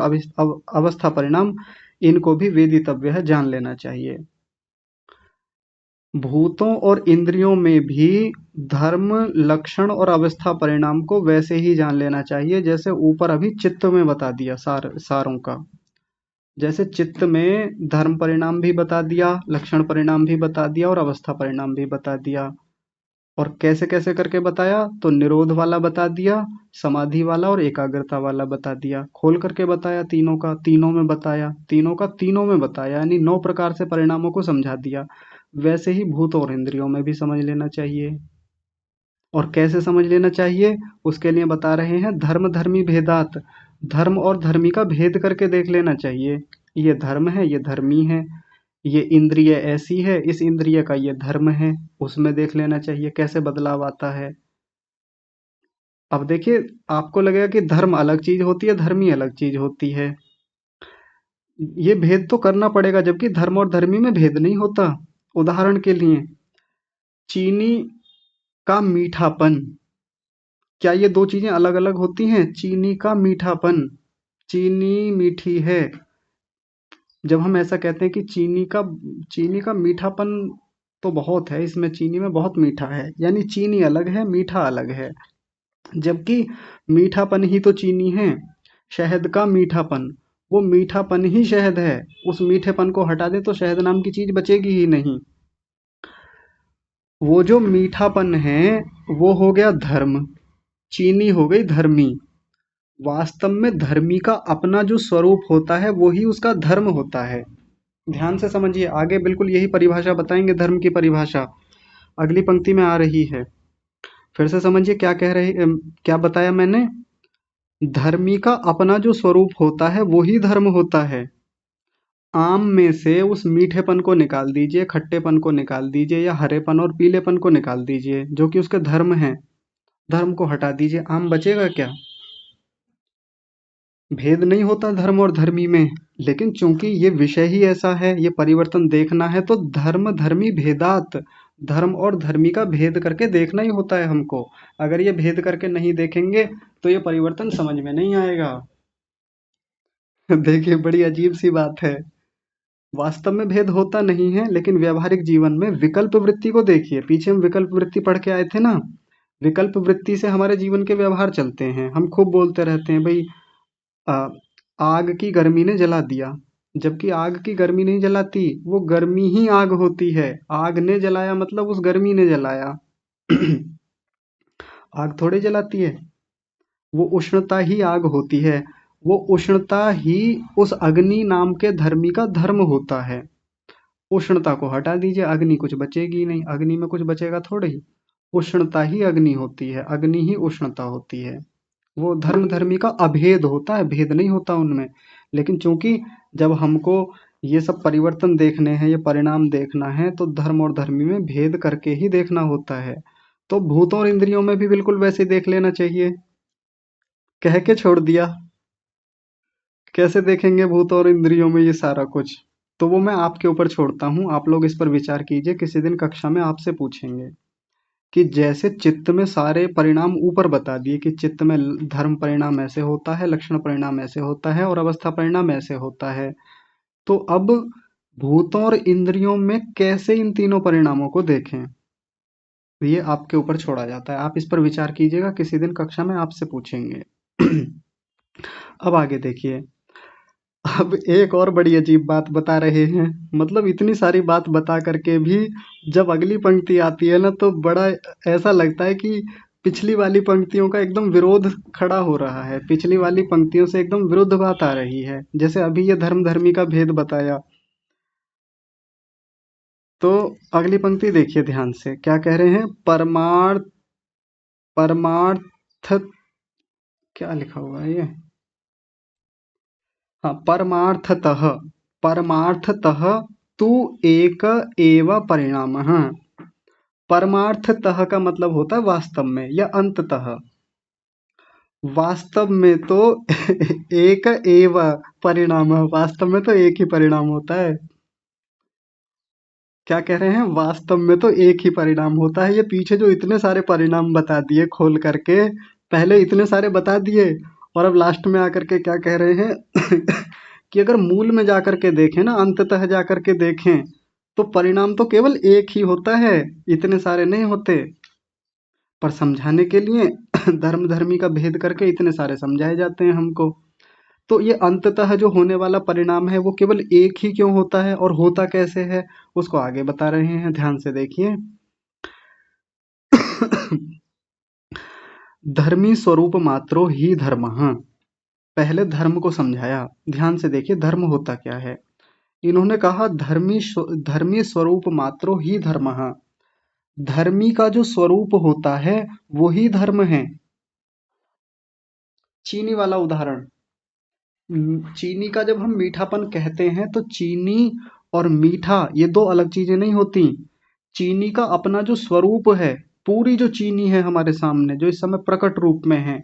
अवस्था परिणाम, इनको भी वेदितव्य है, जान लेना चाहिए। भूतों और इंद्रियों में भी धर्म लक्षण और अवस्था परिणाम को वैसे ही जान लेना चाहिए जैसे ऊपर अभी चित्त में बता दिया, सारों का। जैसे चित्त में धर्म परिणाम भी बता दिया, लक्षण परिणाम भी बता दिया और अवस्था परिणाम भी बता दिया। और कैसे कैसे करके बताया? तो निरोध वाला बता दिया, समाधि वाला और एकाग्रता वाला बता दिया, खोल करके बताया, तीनों का तीनों में बताया, तीनों का तीनों में बताया, यानी 9 प्रकार से परिणामों को समझा दिया। वैसे ही भूत और इंद्रियों में भी समझ लेना चाहिए। और कैसे समझ लेना चाहिए? उसके लिए बता रहे हैं, धर्म धर्मी भेदात, धर्म और धर्मी का भेद करके देख लेना चाहिए। ये धर्म है, ये धर्मी है, ये इंद्रिय ऐसी है, इस इंद्रिय का ये धर्म है, उसमें देख लेना चाहिए कैसे बदलाव आता है। अब देखिए, आपको लगेगा कि धर्म अलग चीज होती है, धर्मी अलग चीज होती है। ये भेद तो करना पड़ेगा, जबकि धर्म और धर्मी में भेद नहीं होता। उदाहरण के लिए, चीनी का मीठापन, क्या ये दो चीजें अलग अलग होती हैं? चीनी का मीठापन, चीनी मीठी है, जब हम ऐसा कहते हैं कि चीनी का मीठापन तो बहुत है, इसमें चीनी में बहुत मीठा है, यानी चीनी अलग है, मीठा अलग है। जबकि मीठापन ही तो चीनी है। शहद का मीठापन, वो मीठापन ही शहद है, उस मीठेपन को हटा दे तो शहद नाम की चीज बचेगी ही नहीं। वो जो मीठापन है वो हो गया धर्म, चीनी हो गई धर्मी। वास्तव में धर्मी का अपना जो स्वरूप होता है वो ही उसका धर्म होता है। ध्यान से समझिए, आगे बिल्कुल यही परिभाषा बताएंगे, धर्म की परिभाषा अगली पंक्ति में आ रही है। फिर से समझिए क्या कह रहे क्या बताया मैंने। धर्मी का अपना जो स्वरूप होता है वो ही धर्म होता है। आम में से उस मीठेपन को निकाल दीजिए, खट्टेपन को निकाल दीजिए, या हरेपन और पीलेपन को निकाल दीजिए जो कि उसके धर्म हैं। धर्म को हटा दीजिए, आम बचेगा क्या? भेद नहीं होता धर्म और धर्मी में। लेकिन चूंकि ये विषय ही ऐसा है, ये परिवर्तन देखना है, तो धर्म धर्मी भेदात, धर्म और धर्मी का भेद करके देखना ही होता है हमको। अगर ये भेद करके नहीं देखेंगे तो ये परिवर्तन समझ में नहीं आएगा। देखिए बड़ी अजीब सी बात है। वास्तव में भेद होता नहीं है, लेकिन व्यवहारिक जीवन में विकल्प वृत्ति को देखिए। पीछे हम विकल्प वृत्ति पढ़ के आए थे ना। विकल्प वृत्ति से हमारे जीवन के व्यवहार चलते हैं। हम खूब बोलते रहते हैं भाई, आ, आग की गर्मी ने जला दिया, जबकि आग की गर्मी नहीं जलाती, वो गर्मी ही आग होती है। आग ने जलाया मतलब उस गर्मी ने जलाया। आग थोड़ी जलाती है, वो उष्णता ही आग होती है। वो उष्णता ही उस अग्नि नाम के धर्मी का धर्म होता है। उष्णता को हटा दीजिए, अग्नि कुछ बचेगी नहीं, अग्नि में कुछ बचेगा थोड़े ही। उष्णता ही अग्नि होती है, अग्नि ही उष्णता होती है। वो धर्म धर्मी का अभेद होता है, भेद नहीं होता उनमें। लेकिन चूंकि जब हमको ये सब परिवर्तन देखने हैं, ये परिणाम देखना है, तो धर्म और धर्मी में भेद करके ही देखना होता है। तो भूतों और इंद्रियों में भी बिल्कुल वैसे देख लेना चाहिए। कह के छोड़ दिया, कैसे देखेंगे भूत और इंद्रियों में ये सारा कुछ? तो वो मैं आपके ऊपर छोड़ता हूँ, आप लोग इस पर विचार कीजिए, किसी दिन कक्षा में आपसे पूछेंगे कि जैसे चित्त में सारे परिणाम ऊपर बता दिए कि चित्त में धर्म परिणाम ऐसे होता है, लक्षण परिणाम ऐसे होता है और अवस्था परिणाम ऐसे होता है। तो अब भूतों और इंद्रियों में कैसे इन तीनों परिणामों को देखें, ये आपके ऊपर छोड़ा जाता है। आप इस पर विचार कीजिएगा, किसी दिन कक्षा में आपसे पूछेंगे। अब आगे देखिए। अब एक और बड़ी अजीब बात बता रहे हैं। मतलब इतनी सारी बात बता करके भी जब अगली पंक्ति आती है ना, तो बड़ा ऐसा लगता है कि पिछली वाली पंक्तियों का एकदम विरोध खड़ा हो रहा है। पिछली वाली पंक्तियों से एकदम विरुद्ध बात आ रही है। जैसे अभी ये धर्म धर्मी का भेद बताया, तो अगली पंक्ति देखिए ध्यान से, क्या कह रहे हैं। परमार्थ, क्या लिखा हुआ है ये? हाँ, परमार्थतः, परमार्थतः तु एक एव परिणामः। परमार्थतः का मतलब होता है वास्तव में या अंततः। वास्तव में तो एक एव परिणाम, वास्तव में तो एक ही परिणाम होता है। क्या कह रहे हैं? वास्तव में तो एक ही परिणाम होता है। ये पीछे जो इतने सारे परिणाम बता दिए खोल करके, पहले इतने सारे बता दिए, और अब लास्ट में आकर के क्या कह रहे हैं कि अगर मूल में जाकर के देखें ना, अंततः जाकर के देखें, तो परिणाम तो केवल एक ही होता है, इतने सारे नहीं होते। पर समझाने के लिए धर्म धर्मी का भेद करके इतने सारे समझाए जाते हैं हमको। तो ये अंततः जो होने वाला परिणाम है वो केवल एक ही क्यों होता है और होता कैसे है, उसको आगे बता रहे हैं, ध्यान से देखिए। धर्मी स्वरूप मात्रो ही धर्मः। पहले धर्म को समझाया, ध्यान से देखिए धर्म होता क्या है। इन्होंने कहा धर्मी स्वरूप मात्रो ही धर्मः। धर्मी का जो स्वरूप होता है वो ही धर्म है। चीनी वाला उदाहरण। चीनी का जब हम मीठापन कहते हैं, तो चीनी और मीठा ये दो अलग चीजें नहीं होती। चीनी का अपना जो स्वरूप है, पूरी जो चीनी है हमारे सामने जो इस समय प्रकट रूप में है,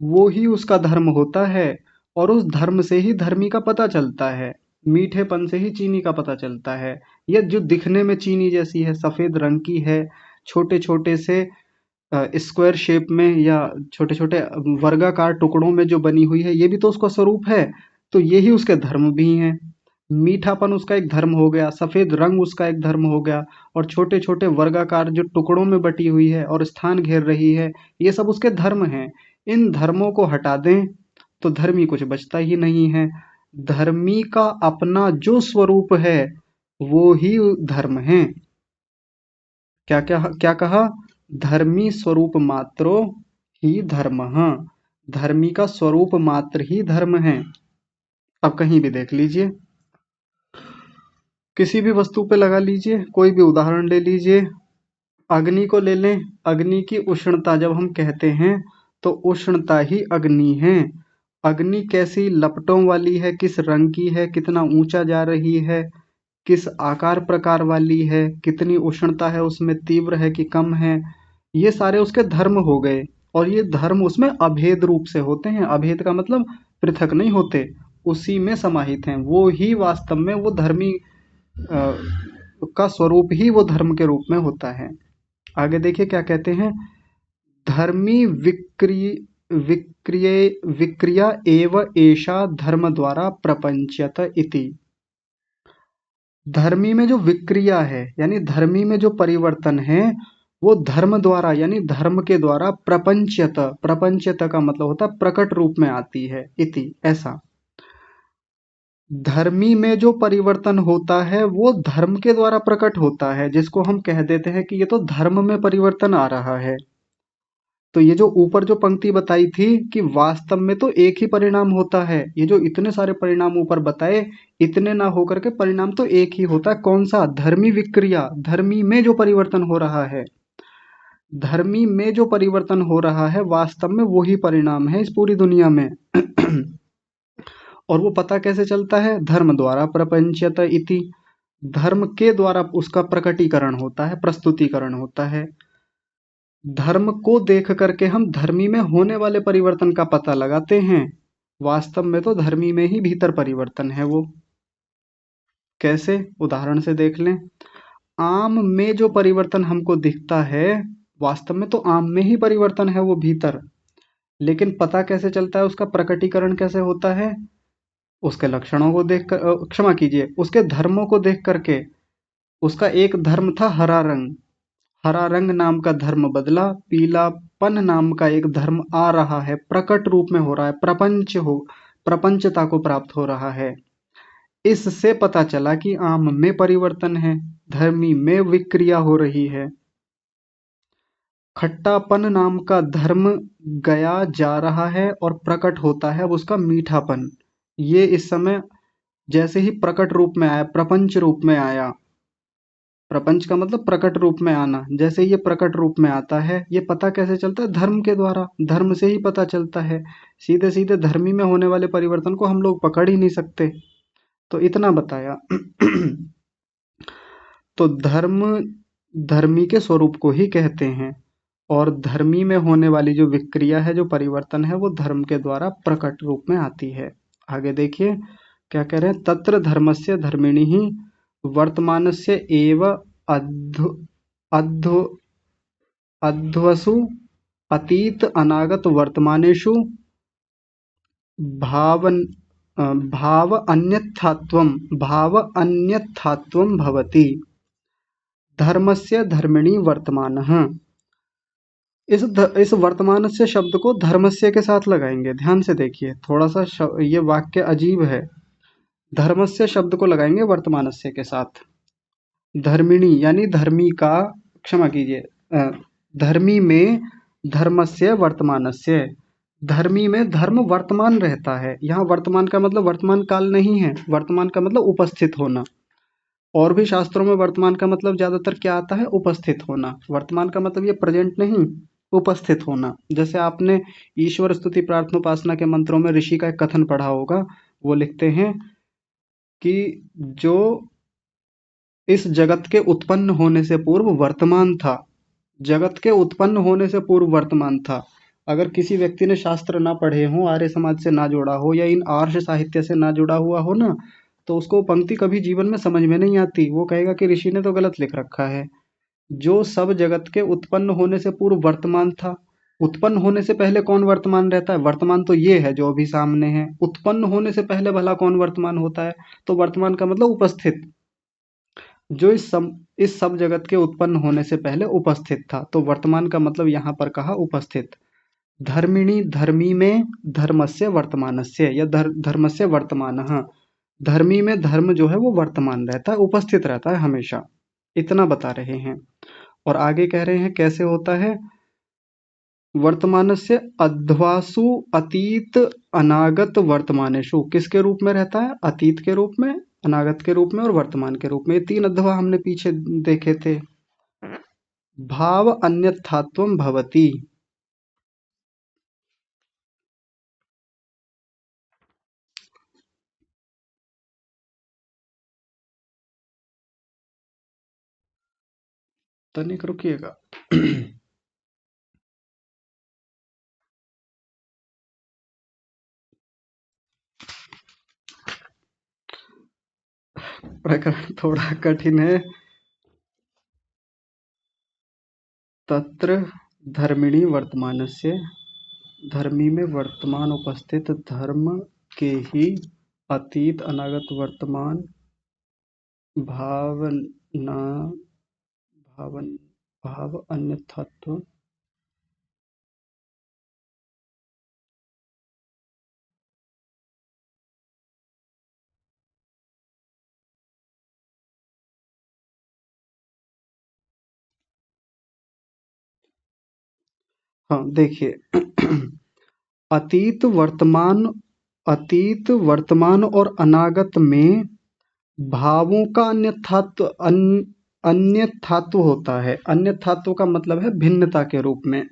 वो ही उसका धर्म होता है। और उस धर्म से ही धर्मी का पता चलता है। मीठेपन से ही चीनी का पता चलता है। यह जो दिखने में चीनी जैसी है, सफेद रंग की है, छोटे छोटे से स्क्वायर शेप में या छोटे छोटे वर्गाकार टुकड़ों में जो बनी हुई है, ये भी तो उसका स्वरूप है। तो ये ही उसके धर्म भी हैं। मीठापन उसका एक धर्म हो गया, सफेद रंग उसका एक धर्म हो गया, और छोटे छोटे वर्गाकार जो टुकड़ों में बटी हुई है और स्थान घेर रही है, ये सब उसके धर्म हैं। इन धर्मों को हटा दें तो धर्मी कुछ बचता ही नहीं है। धर्मी का अपना जो स्वरूप है वो ही धर्म है। क्या क्या क्या कहा? धर्मी स्वरूप मात्रो ही धर्मः। धर्मी का स्वरूप मात्र ही धर्म है। अब कहीं भी देख लीजिए, किसी भी वस्तु पे लगा लीजिए, कोई भी उदाहरण ले लीजिए, अग्नि को ले लें, अग्नि की उष्णता जब हम कहते हैं तो उष्णता ही अग्नि है। अग्नि कैसी लपटों वाली है, किस रंग की है, कितना ऊंचा जा रही है, किस आकार प्रकार वाली है, कितनी उष्णता है उसमें, तीव्र है कि कम है, ये सारे उसके धर्म हो गए। और ये धर्म उसमें अभेद रूप से होते हैं। अभेद का मतलब पृथक नहीं होते, उसी में समाहित हैं। वो ही वास्तव में वो धर्मी का स्वरूप ही वो धर्म के रूप में होता है। आगे देखिए क्या कहते हैं, धर्मी विक्रिय विक्रिया एव एषा धर्म द्वारा प्रपंच्यत इति। धर्मी में जो विक्रिया है यानी धर्मी में जो परिवर्तन है वो धर्म द्वारा यानी धर्म के द्वारा प्रपंच्यत, प्रपंच्यत का मतलब होता है प्रकट रूप में आती है, इति ऐसा। धर्मी में जो परिवर्तन होता है वो धर्म के द्वारा प्रकट होता है, जिसको हम कह देते हैं कि ये तो धर्म में परिवर्तन आ रहा है। तो ये जो ऊपर जो पंक्ति बताई थी कि वास्तव में तो एक ही परिणाम होता है, ये जो इतने सारे परिणाम ऊपर बताए, इतने ना होकर के परिणाम तो एक ही होता है। कौन सा? धर्मी विक्रिया, धर्मी में जो परिवर्तन हो रहा है, धर्मी में जो परिवर्तन हो रहा है वास्तव में वही परिणाम है इस पूरी दुनिया में। और वो पता कैसे चलता है? धर्म द्वारा प्रपंचयत इति, धर्म के द्वारा उसका प्रकटीकरण होता है, प्रस्तुतिकरण होता है। धर्म को देख करके हम धर्मी में होने वाले परिवर्तन का पता लगाते हैं, वास्तव में तो धर्मी में ही भीतर परिवर्तन है वो। कैसे? उदाहरण से देख लें। आम में जो परिवर्तन हमको दिखता है वास्तव में तो आम में ही परिवर्तन है वो भीतर, लेकिन पता कैसे चलता है, उसका प्रकटीकरण कैसे होता है? उसके लक्षणों को देख कर, क्षमा कीजिए, उसके धर्मों को देख करके। उसका एक धर्म था हरा रंग, हरा रंग नाम का धर्म बदला, पीलापन नाम का एक धर्म आ रहा है, प्रकट रूप में हो रहा है, प्रपंचता को प्राप्त हो रहा है। इससे पता चला कि आम में परिवर्तन है, धर्मी में विक्रिया हो रही है। खट्टापन नाम का धर्म गया जा रहा है और प्रकट होता है अब उसका मीठापन। ये इस समय जैसे ही प्रकट रूप में आया, प्रपंच रूप में आया, प्रपंच का मतलब प्रकट रूप में आना, जैसे ये प्रकट रूप में आता है, ये पता कैसे चलता है? धर्म के द्वारा, धर्म से ही पता चलता है। सीधे सीधे धर्मी में होने वाले परिवर्तन को हम लोग पकड़ ही नहीं सकते। तो इतना बताया। तो धर्म धर्मी के स्वरूप को ही कहते हैं, और धर्मी में होने वाली जो विक्रिया है, जो परिवर्तन है, वो धर्म के द्वारा प्रकट रूप में आती है। आगे देखिए क्या कह रहे हैं, तत्र धर्मस्य धर्मिणी ही वर्तमानस्य एव अध्व अध्व अध्वसु अतीत अनागत वर्तमानेषु भावन भाव अन्यथात्वं भवति। धर्मस्य धर्मिणी वर्तमानः, इस वर्तमानस्य शब्द को धर्मस्य के साथ लगाएंगे। ध्यान से देखिए, थोड़ा सा ये वाक्य अजीब है। धर्मस्य शब्द को लगाएंगे वर्तमानस्य के साथ। धर्मिणी यानी धर्मी का, क्षमा कीजिए, धर्मी में धर्मस्य वर्तमानस्य, धर्मी में धर्म वर्तमान रहता है। यहाँ वर्तमान का मतलब वर्तमान काल नहीं है, वर्तमान का मतलब उपस्थित होना। और भी शास्त्रों में वर्तमान का मतलब ज्यादातर क्या आता है? उपस्थित होना। वर्तमान का मतलब ये प्रेजेंट नहीं, उपस्थित होना। जैसे आपने ईश्वर स्तुति प्रार्थनोपासना के मंत्रों में ऋषि का एक कथन पढ़ा होगा, वो लिखते हैं कि जो इस जगत के उत्पन्न होने से पूर्व वर्तमान था, जगत के उत्पन्न होने से पूर्व वर्तमान था। अगर किसी व्यक्ति ने शास्त्र ना पढ़े हो, आर्य समाज से ना जुड़ा हो, या इन आर्ष साहित्य से ना जुड़ा हुआ हो ना, तो उसको पंक्ति कभी जीवन में समझ में नहीं आती। वो कहेगा कि ऋषि ने तो गलत लिख रखा है। जो सब जगत के उत्पन्न होने से पूर्व वर्तमान था, उत्पन्न होने से पहले कौन वर्तमान रहता है? वर्तमान तो ये है जो अभी सामने है। उत्पन्न होने से पहले भला कौन वर्तमान होता है? तो वर्तमान का मतलब उपस्थित, जो इस सब जगत के उत्पन्न होने से पहले उपस्थित था। तो वर्तमान का मतलब यहाँ पर कहा उपस्थित। धर्मिणी, धर्मी में धर्मस्य वर्तमानस्य या धर्मस्य वर्तमानः, धर्मी में धर्म जो है वो वर्तमान रहता है, उपस्थित रहता है हमेशा। इतना बता रहे हैं। और आगे कह रहे हैं कैसे होता है, वर्तमानस्य अध्वासु अतीत अनागत वर्तमानेषु, किसके रूप में रहता है? अतीत के रूप में, अनागत के रूप में और वर्तमान के रूप में। ये तीन अध्वा हमने पीछे देखे थे। भाव अन्यथात्वं भवति। तनिक रुकिएगा। प्रकरण थोड़ा कठिन है। तत्र धर्मिणी वर्तमानस्य, धर्मी में वर्तमान उपस्थित धर्म के ही अतीत अनागत वर्तमान भावना भावन भाव अन्यथात्व। हाँ देखिए, अतीत वर्तमान, अतीत वर्तमान और अनागत में भावों का अन्यथात्व होता है। अन्यथात्व का मतलब है भिन्नता के रूप में।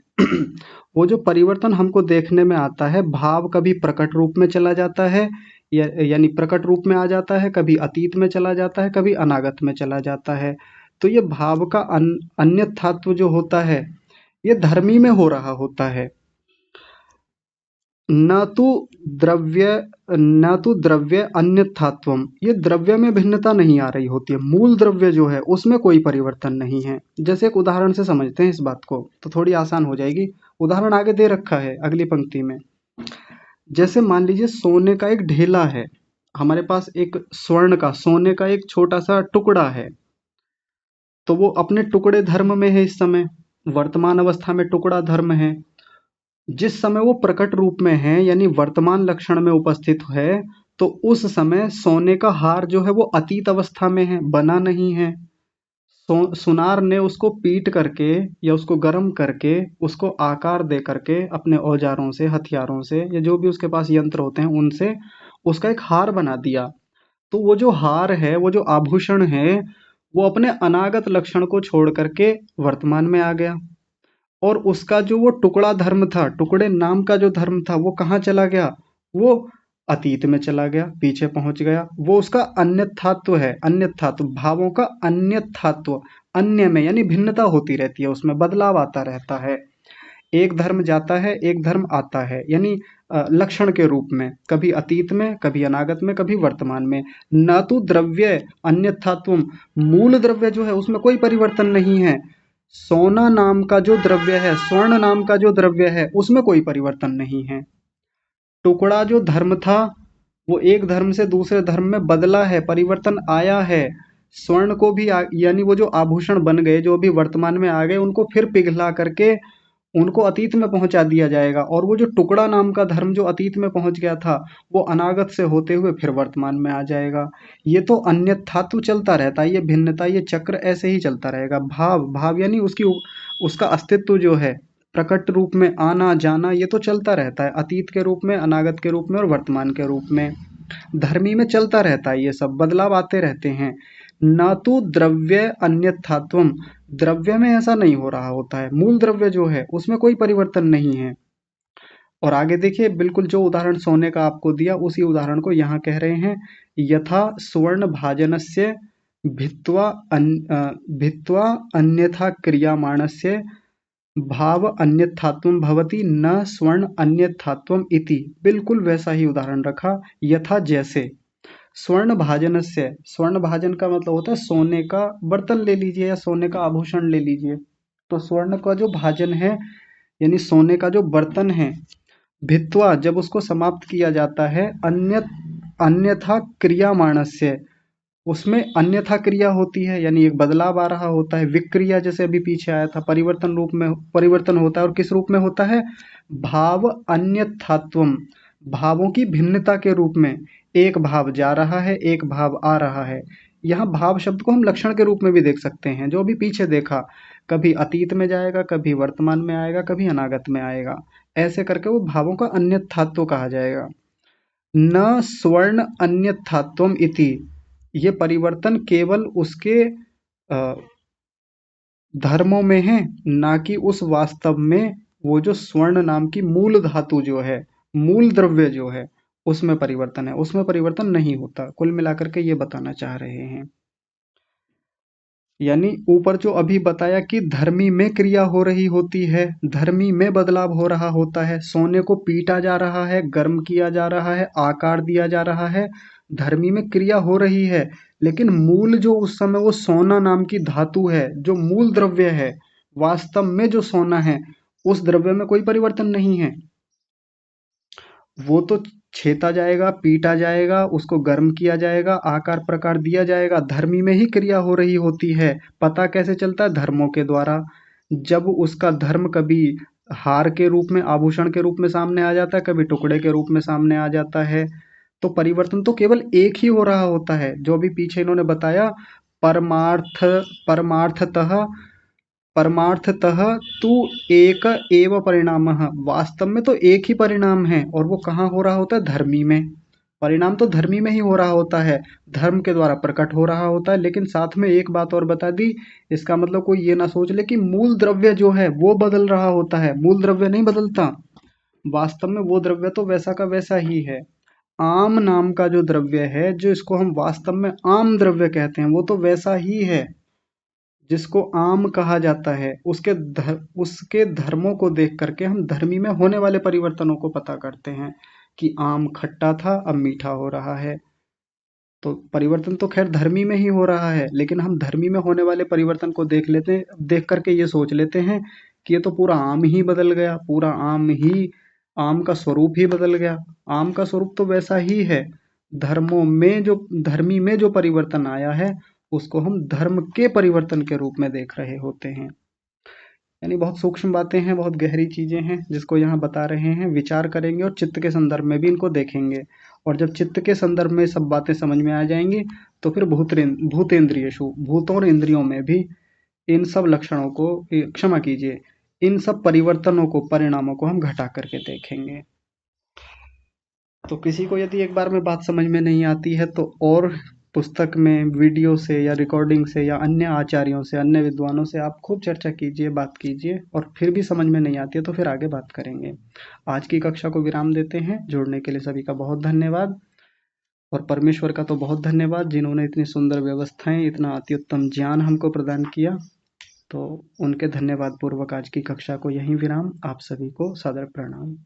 वो जो परिवर्तन हमको देखने में आता है, भाव कभी प्रकट रूप में चला जाता है, यानी प्रकट रूप में आ जाता है, कभी अतीत में चला जाता है, कभी अनागत में चला जाता है। तो ये भाव का अन्यथात्व जो होता है, ये धर्मी में हो रहा होता है। न तो द्रव्य न तो द्रव्य अन्यथात्वम, ये द्रव्य में भिन्नता नहीं आ रही होती है। मूल द्रव्य जो है उसमें कोई परिवर्तन नहीं है। जैसे एक उदाहरण से समझते हैं इस बात को, तो थोड़ी आसान हो जाएगी। उदाहरण आगे दे रखा है अगली पंक्ति में। जैसे मान लीजिए सोने का एक ढेला है, हमारे पास एक स्वर्ण का, सोने का एक छोटा सा टुकड़ा है। तो वो अपने टुकड़े धर्म में है इस समय, वर्तमान अवस्था में टुकड़ा धर्म है। जिस समय वो प्रकट रूप में है, यानी वर्तमान लक्षण में उपस्थित है, तो उस समय सोने का हार जो है वो अतीत अवस्था में है, बना नहीं है। सुनार ने उसको पीट करके या उसको गर्म करके, उसको आकार दे करके अपने औजारों से, हथियारों से, या जो भी उसके पास यंत्र होते हैं उनसे उसका एक हार बना दिया। तो वो जो हार है, वो जो आभूषण है, वो अपने अनागत लक्षण को छोड़ करके वर्तमान में आ गया। और उसका जो वो टुकड़ा धर्म था, टुकड़े नाम का जो धर्म था, वो कहाँ चला गया? वो अतीत में चला गया, पीछे पहुंच गया। वो उसका अन्यथात्व है। अन्यथात्व, भावों का अन्यथात्व, अन्य में यानी भिन्नता होती रहती है, उसमें बदलाव आता रहता है। एक धर्म जाता है, एक धर्म आता है, यानी लक्षण के रूप में, कभी अतीत में, कभी अनागत में, कभी वर्तमान में। न तो द्रव्य अन्यथात्व, मूल द्रव्य जो है उसमें कोई परिवर्तन नहीं है। सोना नाम का जो द्रव्य है, स्वर्ण नाम का जो द्रव्य है, उसमें कोई परिवर्तन नहीं है। टुकड़ा जो धर्म था, वो एक धर्म से दूसरे धर्म में बदला है, परिवर्तन आया है। स्वर्ण को भी यानी वो जो आभूषण बन गए, जो भी वर्तमान में आ गए, उनको फिर पिघला करके उनको अतीत में पहुंचा दिया जाएगा। और वो जो टुकड़ा नाम का धर्म जो अतीत में पहुंच गया था, वो अनागत से होते हुए फिर वर्तमान में आ जाएगा। ये तो अन्यथात्व चलता रहता है, ये भिन्नता, ये चक्र ऐसे ही चलता रहेगा। भाव, भाव यानी उसका अस्तित्व जो है, प्रकट रूप में आना जाना, ये तो चलता रहता है, अतीत के रूप में, अनागत के रूप में और वर्तमान के रूप में। धर्मी में चलता रहता है, ये सब बदलाव आते रहते हैं। न तो द्रव्य अन्यथात्वम, द्रव्य में ऐसा नहीं हो रहा होता है। मूल द्रव्य जो है उसमें कोई परिवर्तन नहीं है। और आगे देखिए, बिल्कुल जो उदाहरण सोने का आपको दिया, उसी उदाहरण को यहाँ कह रहे हैं। यथा स्वर्ण भाजनस्य भित्वा भित्वा अन्यथा क्रियामाणस्य भाव अन्यथात्वम भवति, न स्वर्ण अन्यथात्वम इति। बिल्कुल वैसा ही उदाहरण रखा। यथा जैसे, स्वर्ण भाजनस्य, स्वर्ण भाजन का मतलब होता है सोने का बर्तन ले लीजिए या सोने का आभूषण ले लीजिए। तो स्वर्ण का जो भाजन है, यानी सोने का जो बर्तन है, भित्वा जब उसको समाप्त किया जाता है, अन्यथा क्रियामाणस्य, उसमें अन्यथा क्रिया होती है, यानी एक बदलाव आ रहा होता है। विक्रिया जैसे अभी पीछे आया था, परिवर्तन रूप में परिवर्तन होता है। और किस रूप में होता है? भाव अन्यथात्वम, भावों की भिन्नता के रूप में। एक भाव जा रहा है, एक भाव आ रहा है। यहाँ भाव शब्द को हम लक्षण के रूप में भी देख सकते हैं, जो अभी पीछे देखा, कभी अतीत में जाएगा, कभी वर्तमान में आएगा, कभी अनागत में आएगा। ऐसे करके वो भावों का अन्यथात्व कहा जाएगा। न स्वर्ण अन्यथात्वम इति, ये परिवर्तन केवल उसके धर्मों में है, ना कि उस वास्तव में वो जो स्वर्ण नाम की मूल धातु जो है, मूल द्रव्य जो है, उसमें परिवर्तन है, उसमें परिवर्तन नहीं होता। कुल मिलाकर के ये बताना चाह रहे हैं। यानी ऊपर जो अभी बताया कि धर्मी में क्रिया हो रही होती है, धर्मी में बदलाव हो रहा होता है, सोने को पीटा जा रहा है, गर्म किया जा रहा है, आकार दिया जा रहा है, धर्मी में क्रिया हो रही है, लेकिन मूल जो उस समय वो सोना नाम की धातु है, जो मूल द्रव्य है, वास्तव में जो सोना है, उस द्रव्य में कोई परिवर्तन नहीं है। वो तो छेदा जाएगा, पीटा जाएगा, उसको गर्म किया जाएगा, आकार प्रकार दिया जाएगा, धर्मी में ही क्रिया हो रही होती है। पता कैसे चलता है? धर्मों के द्वारा। जब उसका धर्म कभी हार के रूप में, आभूषण के रूप में सामने आ जाता है, कभी टुकड़े के रूप में सामने आ जाता है, तो परिवर्तन तो केवल एक ही हो रहा होता है, जो अभी पीछे इन्होंने बताया, परमार्थ परमार्थतः परमार्थतः तु एक एव परिणामः, वास्तव में तो एक ही परिणाम है, और वो कहाँ हो रहा होता है? धर्मी में। परिणाम तो धर्मी में ही हो रहा होता है, धर्म के द्वारा प्रकट हो रहा होता है। लेकिन साथ में एक बात और बता दी, इसका मतलब कोई ये ना सोच ले कि मूल द्रव्य जो है वो बदल रहा होता है। मूल द्रव्य नहीं बदलता, वास्तव में वो द्रव्य तो वैसा का वैसा ही है। आम नाम का जो द्रव्य है, जो इसको हम वास्तव में आम द्रव्य कहते हैं, वो तो वैसा ही है। जिसको आम कहा जाता है, उसके धर्मों को देख करके हम धर्मी में होने वाले परिवर्तनों को पता करते हैं कि आम खट्टा था, अब मीठा हो रहा है। तो परिवर्तन तो खैर धर्मी में ही हो रहा है, लेकिन हम धर्मी में होने वाले परिवर्तन को देख करके ये सोच लेते हैं कि ये तो पूरा आम ही बदल गया, पूरा आम का स्वरूप ही बदल गया। आम का स्वरूप तो वैसा ही है। धर्मी में जो परिवर्तन आया है, उसको हम धर्म के परिवर्तन के रूप में देख रहे होते हैं। यानी बहुत सूक्ष्म बातें हैं, बहुत गहरी चीजें हैं, जिसको यहाँ बता रहे हैं। विचार करेंगे और चित्त के संदर्भ में भी इनको देखेंगे, और जब चित्त के संदर्भ में सब बातें समझ में आ जाएंगी, तो फिर भूतेंद्रियेषु, भूतों और इंद्रियों में भी इन सब लक्षणों को, क्षमा कीजिए, इन सब परिवर्तनों को, परिणामों को हम घटा करके देखेंगे। तो किसी को यदि एक बार में बात समझ में नहीं आती है, तो और पुस्तक में वीडियो से या रिकॉर्डिंग से या अन्य आचार्यों से, अन्य विद्वानों से आप खूब चर्चा कीजिए, बात कीजिए, और फिर भी समझ में नहीं आती है तो फिर आगे बात करेंगे। आज की कक्षा को विराम देते हैं। जुड़ने के लिए सभी का बहुत धन्यवाद, और परमेश्वर का तो बहुत धन्यवाद, जिन्होंने इतनी सुंदर व्यवस्थाएं, इतना अति उत्तम ज्ञान हमको प्रदान किया। तो उनके धन्यवाद पूर्वक आज की कक्षा को यहीं विराम। आप सभी को सादर प्रणाम।